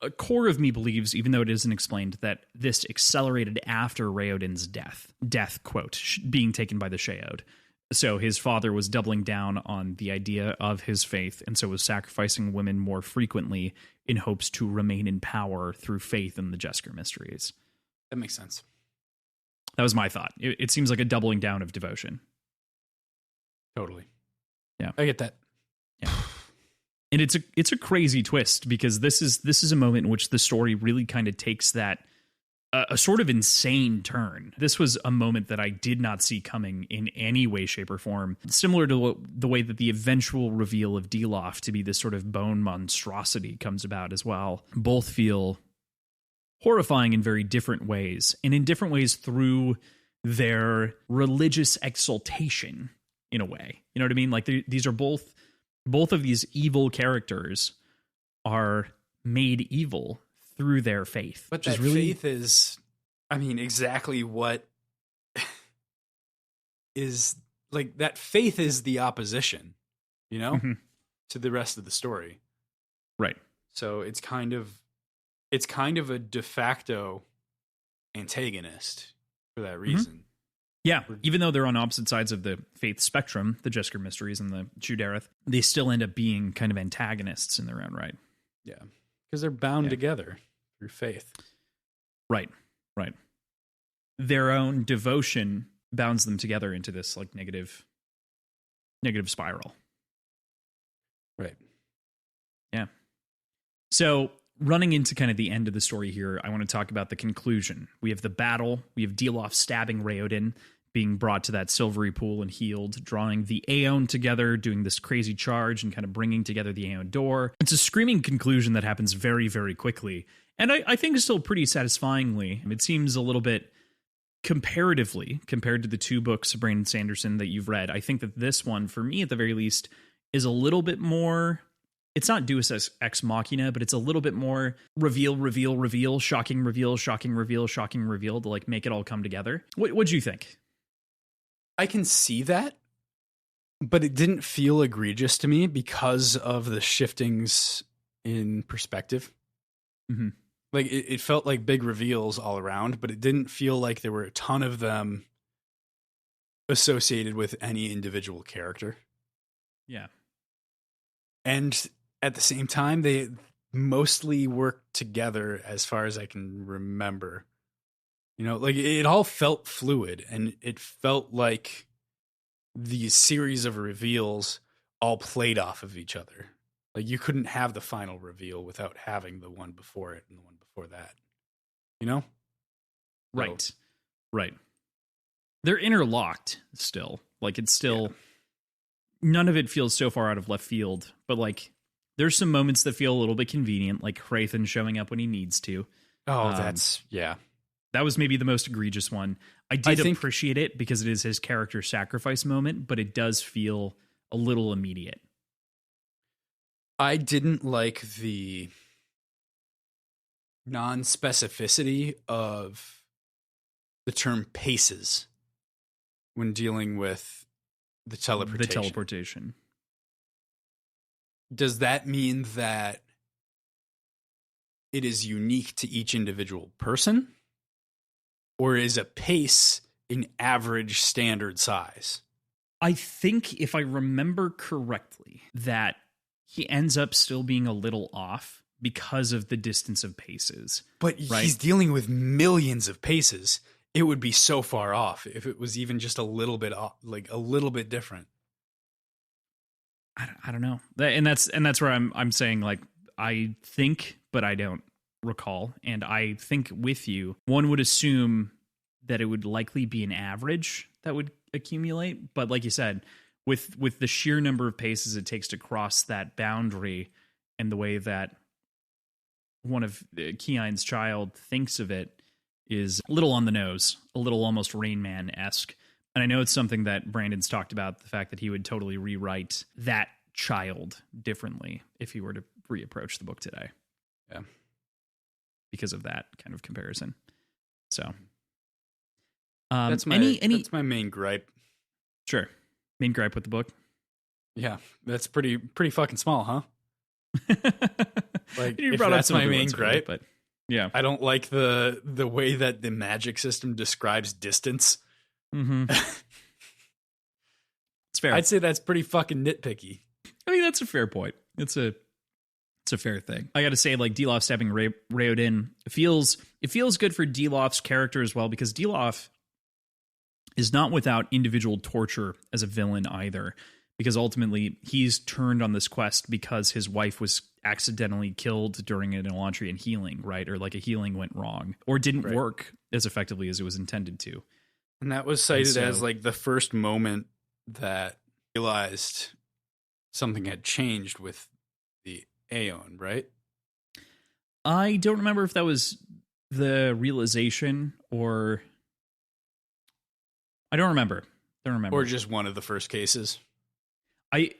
A core of me believes, even though it isn't explained, that this accelerated after Raoden's death, quote, being taken by the Sheod. So his father was doubling down on the idea of his faith, and so was sacrificing women more frequently in hopes to remain in power through faith in the Jesker mysteries. That makes sense. That was my thought. It seems like a doubling down of devotion. Totally. Yeah. I get that. Yeah. And it's a crazy twist because this is a moment in which the story really kind of takes that a sort of insane turn. This was a moment that I did not see coming in any way, shape, or form. Similar to the way that the eventual reveal of Delof to be this sort of bone monstrosity comes about as well. Both feel horrifying in very different ways, and in different ways through their religious exaltation in a way. You know what I mean? Like these are both of these evil characters are made evil through their faith. But that faith is, I mean, exactly what is, like, that faith is the opposition, you know, to the rest of the story. Right. So it's kind of a de facto antagonist for that reason. Yeah, even though they're on opposite sides of the faith spectrum, the Jesker Mysteries and the Judareth, they still end up being kind of antagonists in their own right. Yeah, because they're bound together through faith. Right. Their own devotion bounds them together into this like negative spiral. Right. Yeah. So running into kind of the end of the story here, I want to talk about the conclusion. We have the battle. We have Deloff stabbing Raoden, being brought to that silvery pool and healed, drawing the Aeon together, doing this crazy charge and kind of bringing together the Aeon door. It's a screaming conclusion that happens very, very quickly. And I think still pretty satisfyingly. It seems a little bit comparatively, compared to the two books of Brandon Sanderson that you've read, I think that this one, for me at the very least, is a little bit more... It's not Deus Ex Machina, but it's a little bit more reveal, shocking reveal to like make it all come together. What'd you think? I can see that, but it didn't feel egregious to me because of the shiftings in perspective. Mm-hmm. Like it felt like big reveals all around, but it didn't feel like there were a ton of them associated with any individual character. Yeah. And at the same time, they mostly worked together as far as I can remember. You know, like it all felt fluid, and it felt like these series of reveals all played off of each other. Like you couldn't have the final reveal without having the one before it and the one before that. You know? Right. So, right. They're interlocked still. Like it's still none of it feels so far out of left field, but like there's some moments that feel a little bit convenient, like Hrathen showing up when he needs to. Oh, that was maybe the most egregious one. I think appreciate it because it is his character sacrifice moment, but it does feel a little immediate. I didn't like the non-specificity of the term paces when dealing with the teleportation. Does that mean that it is unique to each individual person? Or is a pace an average standard size? I think if I remember correctly, that he ends up still being a little off because of the distance of paces. But he's dealing with millions of paces. It would be so far off if it was even just a little bit off, like a little bit different. I don't know. And that's where I'm saying, like, I think, but I don't recall. And I think with you, one would assume that it would likely be an average that would accumulate. But like you said, with the sheer number of paces it takes to cross that boundary and the way that one of Kian's child thinks of it is a little on the nose, a little almost Rain Man-esque. And I know it's something that Brandon's talked about, the fact that he would totally rewrite that child differently if he were to reapproach the book today. Yeah. Because of that kind of comparison. So that's my main gripe. Sure. Main gripe with the book? Yeah. That's pretty fucking small, huh? Like you if brought that's up my main gripe, but yeah. I don't like the way that the magic system describes distance. Mm-hmm. It's fair. I'd say that's pretty fucking nitpicky. I mean, that's a fair point. It's a fair thing. I got to say, like, Deloff stabbing Raoden, it feels good for Deloff's character as well, because Deloff is not without individual torture as a villain either, because ultimately he's turned on this quest because his wife was accidentally killed during an Elantrian healing, right? Or like a healing went wrong or didn't work as effectively as it was intended to. And that was cited as like the first moment that realized something had changed with the Aeon, right? I don't remember if that was the realization or I don't remember. Or just one of the first cases. I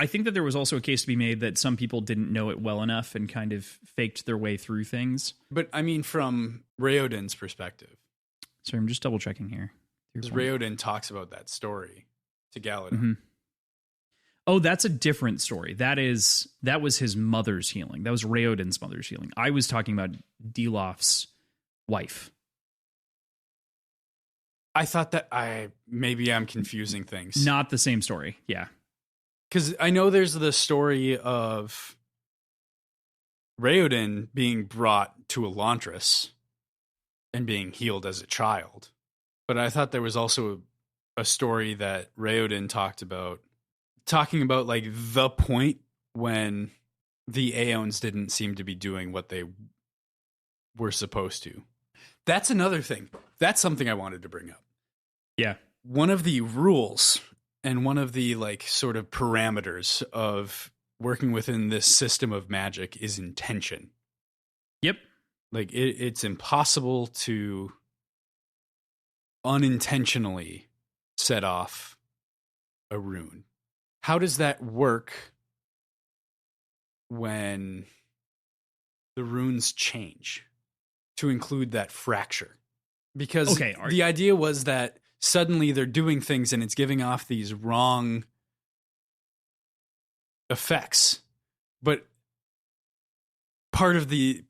think that there was also a case to be made that some people didn't know it well enough and kind of faked their way through things. But I mean, from Raoden's perspective. Sorry, I'm just double checking here. Because Raoden talks about that story to Galadon. Mm-hmm. Oh, that's a different story. That was his mother's healing. That was Raoden's mother's healing. I was talking about Deloff's wife. I thought that maybe I'm confusing things. Not the same story. Yeah. Because I know there's the story of Raoden being brought to Elantris and being healed as a child. But I thought there was also a story that Raoden talking about like the point when the Aeons didn't seem to be doing what they were supposed to. That's another thing. That's something I wanted to bring up. Yeah. One of the rules and one of the like sort of parameters of working within this system of magic is intention. Yep. Like it's impossible to unintentionally set off a rune. How does that work when the runes change to include that fracture? Because the idea was that suddenly they're doing things and it's giving off these wrong effects. But part of the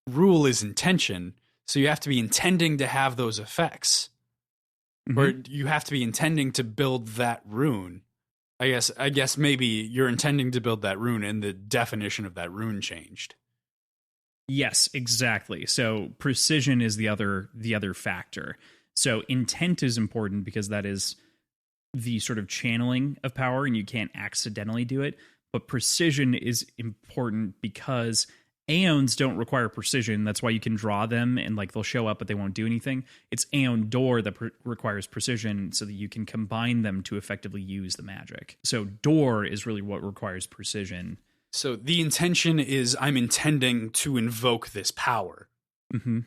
rule is intention, so you have to be intending to have those effects. Mm-hmm. Or you have to be intending to build that rune. I guess maybe you're intending to build that rune and the definition of that rune changed. Yes, exactly. So precision is the other factor. So intent is important because that is the sort of channeling of power and you can't accidentally do it. But precision is important because Aeons don't require precision. That's why you can draw them and like they'll show up, but they won't do anything. It's Aeon Door that requires precision so that you can combine them to effectively use the magic. So Door is really what requires precision. So the intention is I'm intending to invoke this power. Mm-hmm.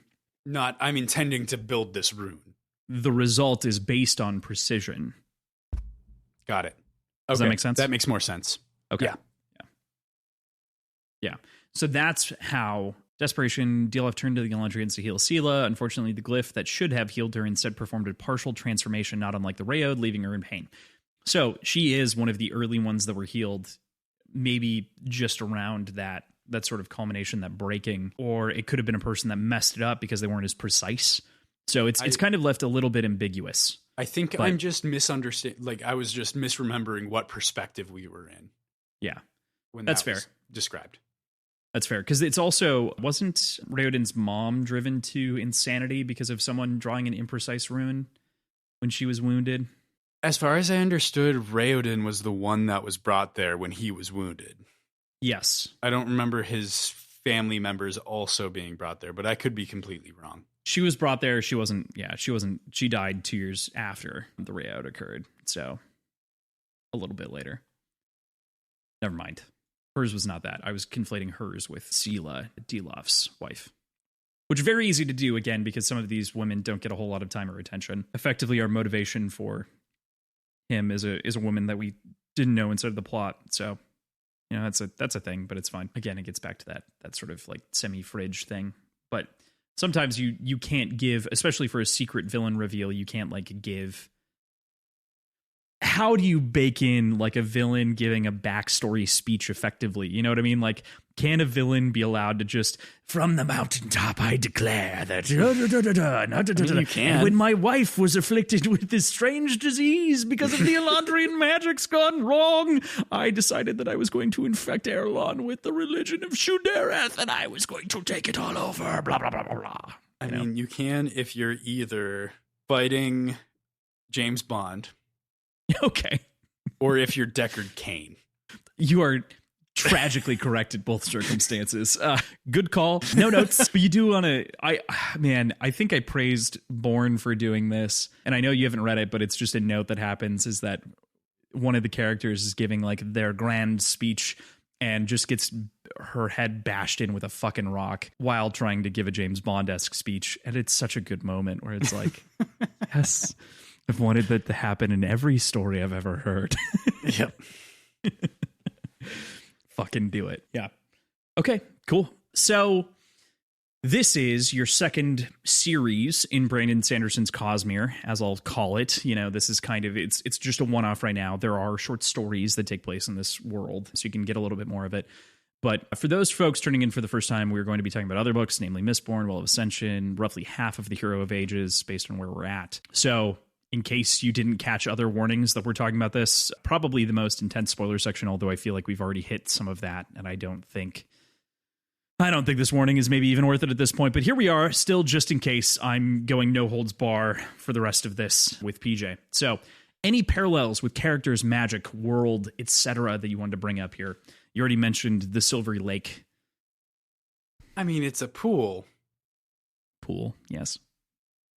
Not I'm intending to build this rune. The result is based on precision. Got it. Does that make sense? That makes more sense. Okay. Yeah. So that's how Desperation DLF turned to the Elantrians to heal Sela. Unfortunately, the glyph that should have healed her instead performed a partial transformation, not unlike the Raod, leaving her in pain. So she is one of the early ones that were healed, maybe just around that sort of culmination, that breaking, or it could have been a person that messed it up because they weren't as precise. So it's kind of left a little bit ambiguous. I think I'm just misunderstanding. Like I was just misremembering what perspective we were in. Yeah, when that's that fair. Described. That's fair because it's also wasn't Raoden's mom driven to insanity because of someone drawing an imprecise rune when she was wounded. As far as I understood, Raoden was the one that was brought there when he was wounded. Yes, I don't remember his family members also being brought there, but I could be completely wrong. She was brought there. She wasn't. Yeah, she wasn't. She died 2 years after the Raod occurred. So a little bit later. Never mind. Hers was not that. I was conflating hers with Sela, Dilof's wife. Which is very easy to do, again, because some of these women don't get a whole lot of time or attention. Effectively, our motivation for him is a woman that we didn't know inside of the plot. So, you know, that's a thing, but it's fine. Again, it gets back to that sort of like semi-fridge thing. But sometimes you can't give, especially for a secret villain reveal, you can't like give. How do you bake in like a villain giving a backstory speech effectively? You know what I mean? Like, can a villain be allowed to just, from the mountaintop, I declare that, you can. When my wife was afflicted with this strange disease because of the Elandrian magic's gone wrong, I decided that I was going to infect Erlon with the religion of Shudereth and I was going to take it all over, blah, blah, blah, blah, blah. I mean, you can if you're either fighting James Bond. Okay. Or if you're Deckard Cain. You are tragically correct at both circumstances. Good call. No notes. But you do want to... I think I praised Born for doing this. And I know you haven't read it, but it's just a note that happens is that one of the characters is giving like their grand speech and just gets her head bashed in with a fucking rock while trying to give a James Bond-esque speech. And it's such a good moment where it's like, yes... I've wanted that to happen in every story I've ever heard. Yep. Fucking do it. Yeah. Okay, cool. So this is your second series in Brandon Sanderson's Cosmere, as I'll call it. You know, this is kind of, it's just a one-off right now. There are short stories that take place in this world, so you can get a little bit more of it. But for those folks turning in for the first time, we're going to be talking about other books, namely Mistborn, Well of Ascension, roughly half of the Hero of Ages, based on where we're at. So in case you didn't catch other warnings that we're talking about this, probably the most intense spoiler section, although I feel like we've already hit some of that, and I don't think this warning is maybe even worth it at this point. But here we are, still just in case. I'm going no holds bar for the rest of this with PJ. So any parallels with characters, magic, world, etc. that you wanted to bring up here? You already mentioned the Silvery Lake. I mean, it's a pool. Pool, yes.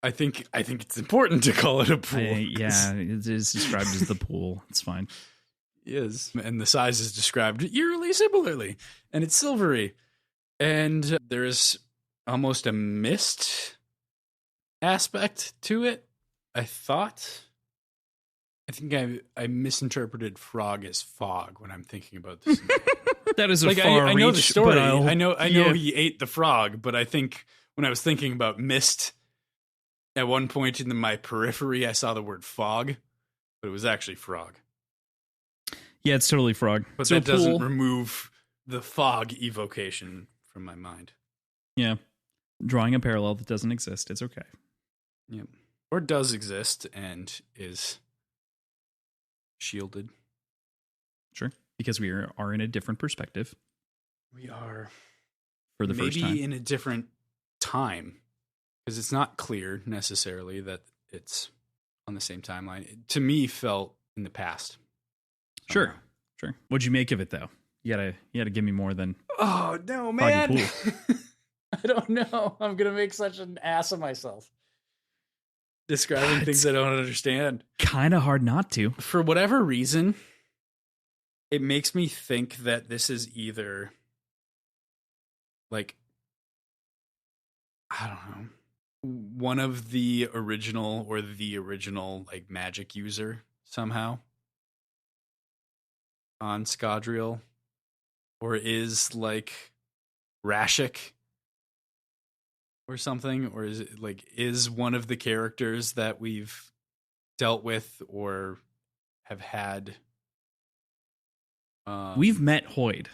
I think it's important to call it a pool. Yeah, it is described as the pool. It's fine. It is. And the size is described eerily similarly. And it's silvery. And there's almost a mist aspect to it, I thought. I think I misinterpreted frog as fog when I'm thinking about this. That is a like, far I know reach, the story. I know yeah. he ate the frog, but I think when I was thinking about mist, at one point in my periphery, I saw the word fog, but it was actually frog. Yeah, it's totally frog. But so that doesn't remove the fog evocation from my mind. Yeah. Drawing a parallel that doesn't exist. It's okay. Yep. Or does exist and is shielded. Sure. Because we are in a different perspective. We are. For the first time. Maybe in a different time. Because it's not clear necessarily that it's on the same timeline. It, to me, felt in the past. Sure. What'd you make of it, though? You gotta give me more than. Oh no, man! I don't know. I'm gonna make such an ass of myself describing things I don't understand. Kind of hard not to. For whatever reason, it makes me think that this is either like, I don't know, one of the original or the original like magic user somehow on Scadrial, or is like Rashik or something, or is it like is one of the characters that we've dealt with or have had. We've met Hoyd.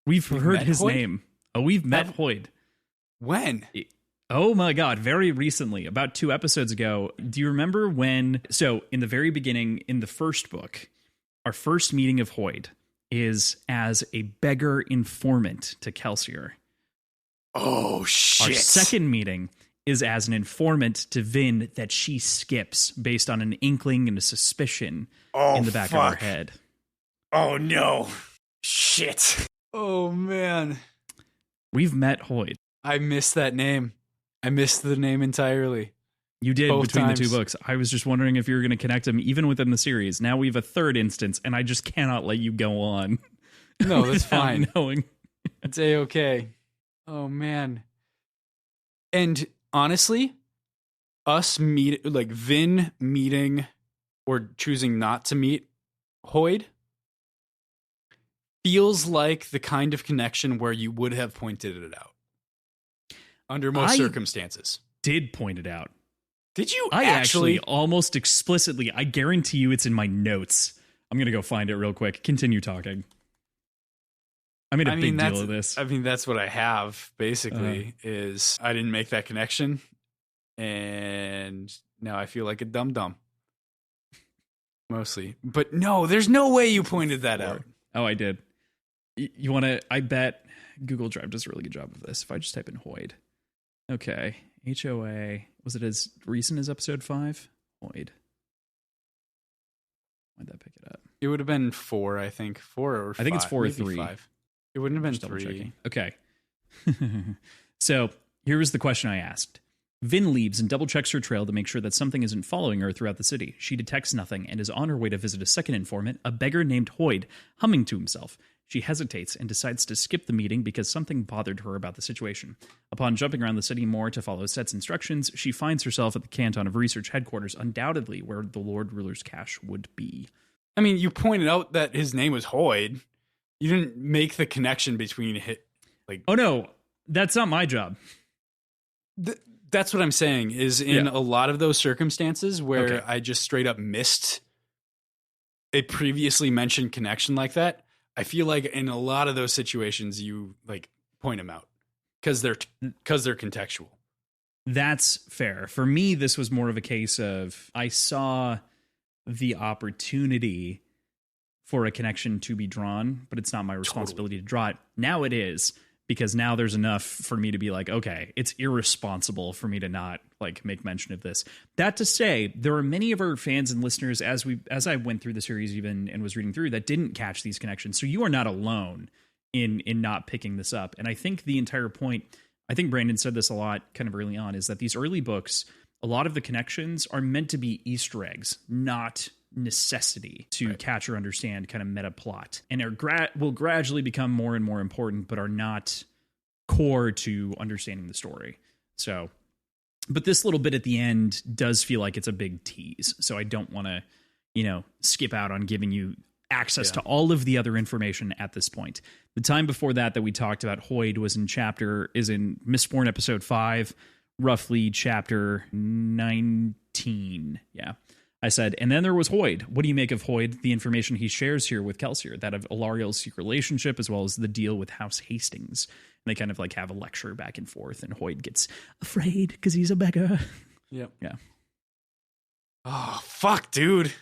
We've heard his Hoyd? name. Oh, we've met Hoyd. When? Oh my God, very recently, about 2 episodes ago. Do you remember when? So in the very beginning, in the first book, our first meeting of Hoyd is as a beggar informant to Kelsier. Oh, shit. Our second meeting is as an informant to Vin that she skips based on an inkling and a suspicion in the back of her head. Oh, no. Shit. Oh, man. We've met Hoyd. I missed that name. I missed the name entirely. You did Both between times. the 2 books. I was just wondering if you were going to connect them even within the series. Now we have a third instance, and I just cannot let you go on. No, that's fine. Knowing. It's A-okay. Oh, man. And honestly, Vin meeting or choosing not to meet Hoyd feels like the kind of connection where you would have pointed it out under most circumstances. Did point it out. Did you I actually almost explicitly, I guarantee you it's in my notes. I'm going to go find it real quick. Continue talking. I made a big deal of this. I mean, that's what I have, basically, is I didn't make that connection, and now I feel like a dum-dum. Mostly. But no, there's no way you pointed that out. Oh, I did. You want to, I bet Google Drive does a really good job of this. If I just type in Hoyd. Okay. HOA. Was it as recent as episode 5? Hoyd. Why'd that pick it up? It would have been 4, I think. 4 or 5. I think it's 4 or 3. 5. It wouldn't have been Just 3. Checking. Okay. So here was the question I asked. Vin leaves and double checks her trail to make sure that something isn't following her throughout the city. She detects nothing and is on her way to visit a second informant, a beggar named Hoyd, humming to himself. She hesitates and decides to skip the meeting because something bothered her about the situation. Upon jumping around the city more to follow Set's instructions, she finds herself at the Canton of Research headquarters, undoubtedly where the Lord Ruler's cache would be. I mean, you pointed out that his name was Hoyd. You didn't make the connection between Oh no, that's not my job. That's what I'm saying, is in a lot of those circumstances where I just straight up missed a previously mentioned connection like that, I feel like in a lot of those situations, you like point them out because they're contextual. That's fair. For me, this was more of a case of I saw the opportunity for a connection to be drawn, but it's not my responsibility to draw it. Now it is, because now there's enough for me to be like, okay, it's irresponsible for me to not like make mention of this. That to say, there are many of our fans and listeners as I went through the series even and was reading through that didn't catch these connections. So you are not alone in not picking this up. And I think the entire point, I think Brandon said this a lot kind of early on, is that these early books, a lot of the connections are meant to be Easter eggs, not necessity to catch or understand kind of meta plot, and will gradually become more and more important, but are not core to understanding the story. So, but this little bit at the end does feel like it's a big tease. So I don't want to, skip out on giving you access to all of the other information at this point. The time before that we talked about Hoyd is in Mistborn episode 5, roughly chapter 19. Yeah. I said, and then there was Hoyd. What do you make of Hoyd? The information he shares here with Kelsier, that of Ilariel's secret relationship, as well as the deal with House Hastings. And they kind of like have a lecture back and forth, and Hoyd gets afraid because he's a beggar. Yep. Yeah. Oh, fuck, dude.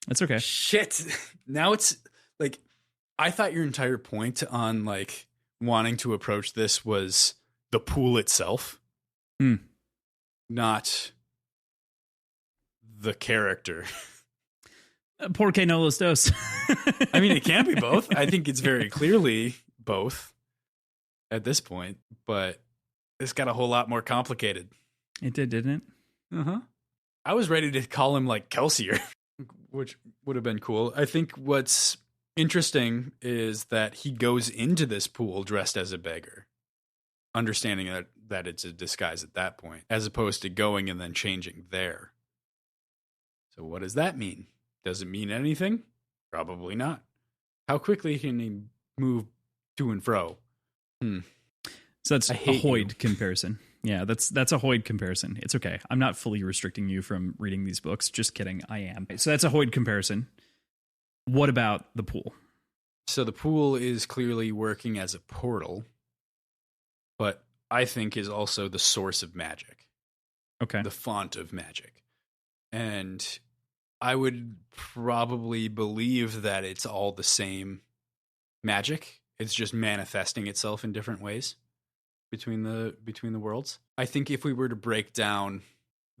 That's okay. Shit. Now it's like, I thought your entire point on like wanting to approach this was the pool itself, not the character. Porque no los dos. I mean, it can't be both. I think it's very clearly both at this point, but this got a whole lot more complicated. It did, didn't it? Uh-huh. I was ready to call him like Kelsier, which would have been cool. I think what's interesting is that he goes into this pool dressed as a beggar, understanding that it's a disguise at that point, as opposed to going and then changing there. So what does that mean? Does it mean anything? Probably not. How quickly can he move to and fro? So that's a Hoyd comparison. Yeah, that's a Hoyd comparison. It's okay. I'm not fully restricting you from reading these books. Just kidding. I am. So that's a Hoyd comparison. What about the pool? So the pool is clearly working as a portal, but I think is also the source of magic. Okay. The font of magic. And I would probably believe that it's all the same magic. It's just manifesting itself in different ways between the worlds. I think if we were to break down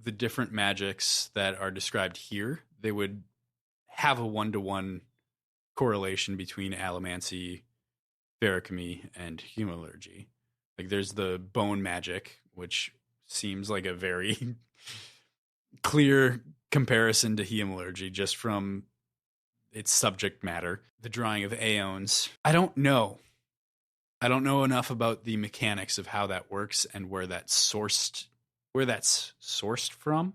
the different magics that are described here, they would have a 1-to-1 correlation between allomancy, feruchemy, and hemalurgy. Like there's the bone magic, which seems like a very clear comparison to hemalurgy just from its subject matter. The drawing of aeons. I don't know enough about the mechanics of how that works and where that's sourced from,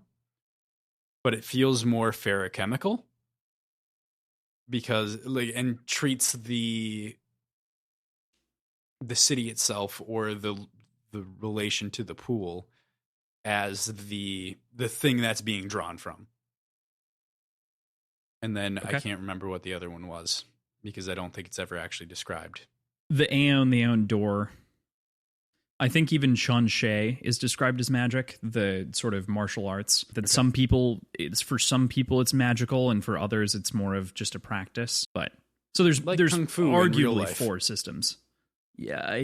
but it feels more feruchemical because and treats the city itself or the relation to the pool as the thing that's being drawn from. And then okay. I can't remember what the other one was because I don't think it's ever actually described. The Aeon door. I think even Shanshe is described as magic, the sort of martial arts that for some people it's magical and for others it's more of just a practice. But so there's Kung Fu arguably 4 systems. Yeah.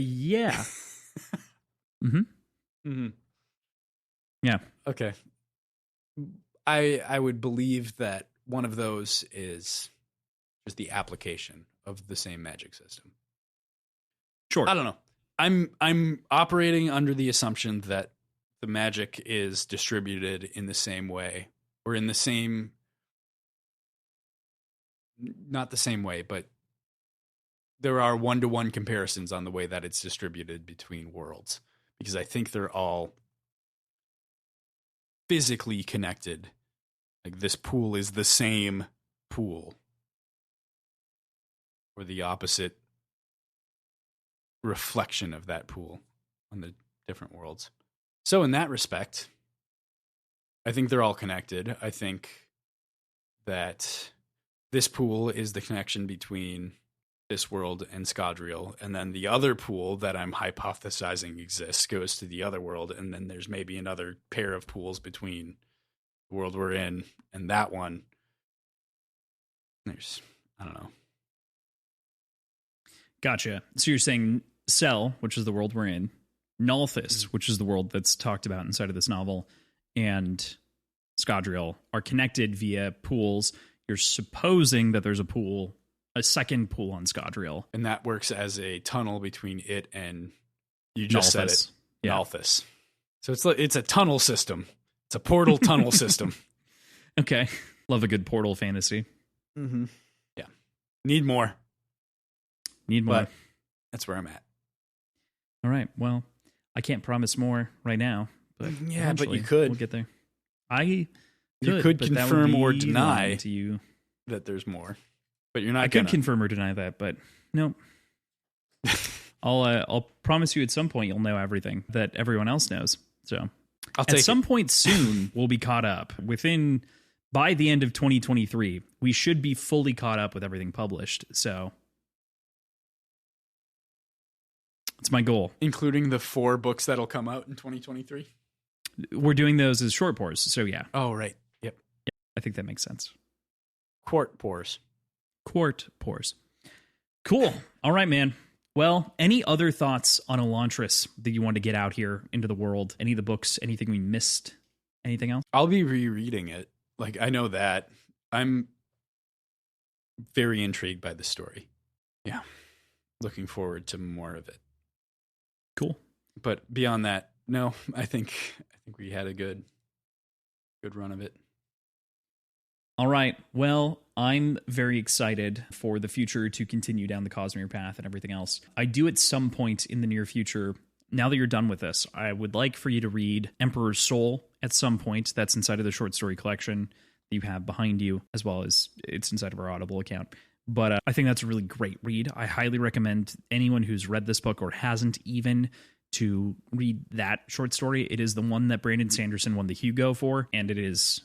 Mm-hmm. Yeah. Okay. I would believe that one of those is just the application of the same magic system. Sure. I don't know. I'm operating under the assumption that the magic is distributed in the same way or in the same, not the same way, but there are 1-to-1 comparisons on the way that it's distributed between worlds because I think they're all physically connected. Like this pool is the same pool or the opposite reflection of that pool on the different worlds. So in that respect, I think they're all connected. I think that this pool is the connection between this world and Scadrial, and then the other pool that I'm hypothesizing exists goes to the other world, and then there's maybe another pair of pools between the world we're in and that one. There's, I don't know. Gotcha. So you're saying Cell, which is the world we're in, Nalthis, which is the world that's talked about inside of this novel, and Scadrial are connected via pools. You're supposing that there's a second pool on Scadrial. And that works as a tunnel between it and, you just said it, Nalthis. So it's a tunnel system. It's a portal tunnel system. Okay. Love a good portal fantasy. Mm-hmm. Yeah. Need more. But that's where I'm at. All right. Well, I can't promise more right now. But yeah, but you could. We'll get there. You could confirm or deny to you that there's more. But you're not I could confirm or deny that, but no. I'll promise you at some point you'll know everything that everyone else knows. So at some point soon we'll be caught up. By the end of 2023, we should be fully caught up with everything published. So it's my goal. Including the 4 books that'll come out in 2023? We're doing those as short pours, so yeah. Oh, right. Yep. I think that makes sense. Quart pours. Cool. All right, man. Well, any other thoughts on Elantris that you want to get out here into the world? Any of the books? Anything we missed? Anything else? I'll be rereading it. Like, I know that. I'm very intrigued by the story. Yeah. Looking forward to more of it. Cool. But beyond that, no, I think we had a good run of it. All right. Well, I'm very excited for the future to continue down the Cosmere path and everything else. I do at some point in the near future, now that you're done with this, I would like for you to read Emperor's Soul at some point. That's inside of the short story collection that you have behind you, as well as it's inside of our Audible account. But I think that's a really great read. I highly recommend anyone who's read this book or hasn't even to read that short story. It is the one that Brandon Sanderson won the Hugo for, and it is,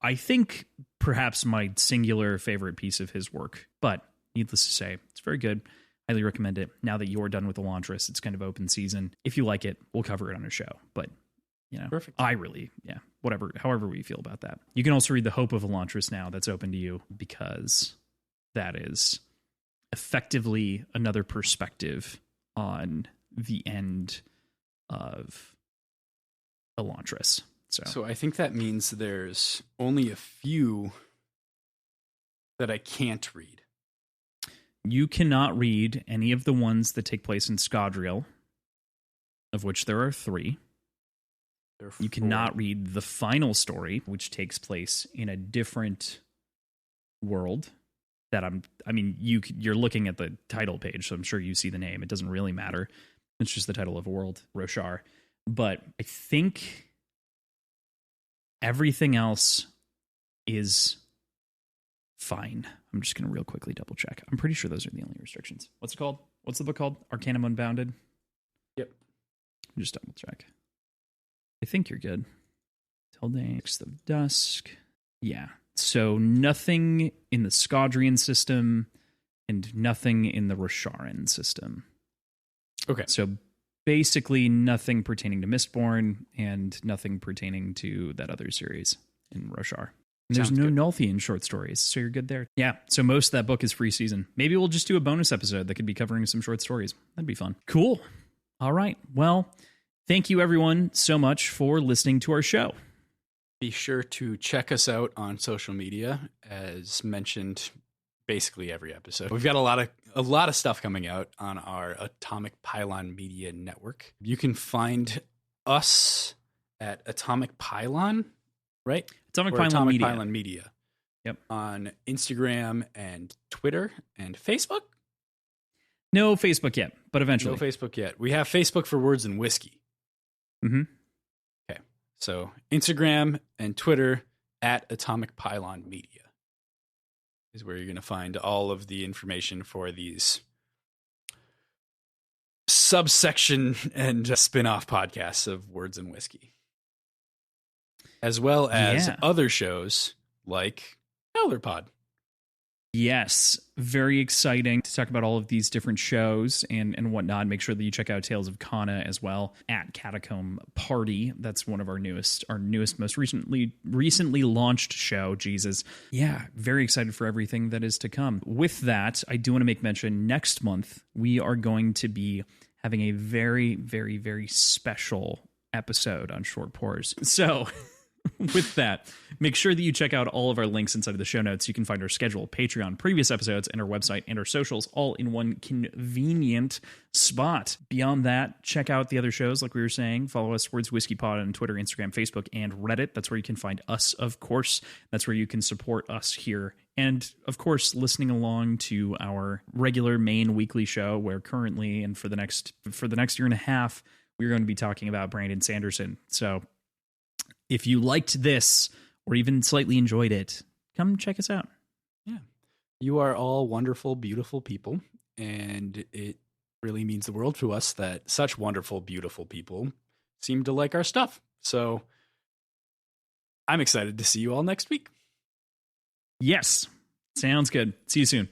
I think, perhaps my singular favorite piece of his work. But needless to say, it's very good. Highly recommend it. Now that you're done with Elantris, it's kind of open season. If you like it, we'll cover it on a show. But, perfect. However we feel about that. You can also read The Hope of Elantris now. That's open to you because that is effectively another perspective on the end of Elantris. So I think that means there's only a few that I can't read. You cannot read any of the ones that take place in Scadrial, of which there are 3. You cannot read the final story, which takes place in a different world. You're looking at the title page, so I'm sure you see the name. It doesn't really matter. It's just the title of a world, Roshar. But I think everything else is fine. I'm just going to real quickly double check. I'm pretty sure those are the only restrictions. What's it called? What's the book called? Arcanum Unbounded? Yep. Just double check. I think you're good. Till Days of Dusk. Yeah. So nothing in the Scadrian system and nothing in the Rosharan system. Okay. So basically nothing pertaining to Mistborn and nothing pertaining to that other series in Roshar. And there's no Nulthian short stories, so you're good there. Yeah, so most of that book is free season. Maybe we'll just do a bonus episode that could be covering some short stories. That'd be fun. Cool. All right. Well, thank you everyone so much for listening to our show. Be sure to check us out on social media, as mentioned basically every episode. We've got a lot of stuff coming out on our Atomic Pylon Media Network. You can find us at Atomic Pylon, right? Atomic Pylon Media. Yep. On Instagram and Twitter and Facebook? No Facebook yet, but eventually. No Facebook yet. We have Facebook for Words and Whiskey. Mm-hmm. Okay. So Instagram and Twitter at Atomic Pylon Media is where you're going to find all of the information for these subsection and spin-off podcasts of Words and Whiskey, as well as other shows like ElderPod. Yes, very exciting to talk about all of these different shows and whatnot. Make sure that you check out Tales of Kana as well at Catacomb Party. That's one of our newest, most recently launched show. Jesus. Yeah, very excited for everything that is to come. With that, I do want to make mention next month, we are going to be having a very, very, very special episode on Short Pours. So with that, make sure that you check out all of our links inside of the show notes. You can find our schedule, Patreon, previous episodes, and our website and our socials all in one convenient spot. Beyond that, check out the other shows, like we were saying. Follow us, Words Whiskey Pod, on Twitter, Instagram, Facebook, and Reddit. That's where you can find us, of course. That's where you can support us here. And, of course, listening along to our regular main weekly show, where currently and for the next year and a half, we're going to be talking about Brandon Sanderson. So if you liked this or even slightly enjoyed it, come check us out. Yeah. You are all wonderful, beautiful people, and it really means the world to us that such wonderful, beautiful people seem to like our stuff. So I'm excited to see you all next week. Yes. Sounds good. See you soon.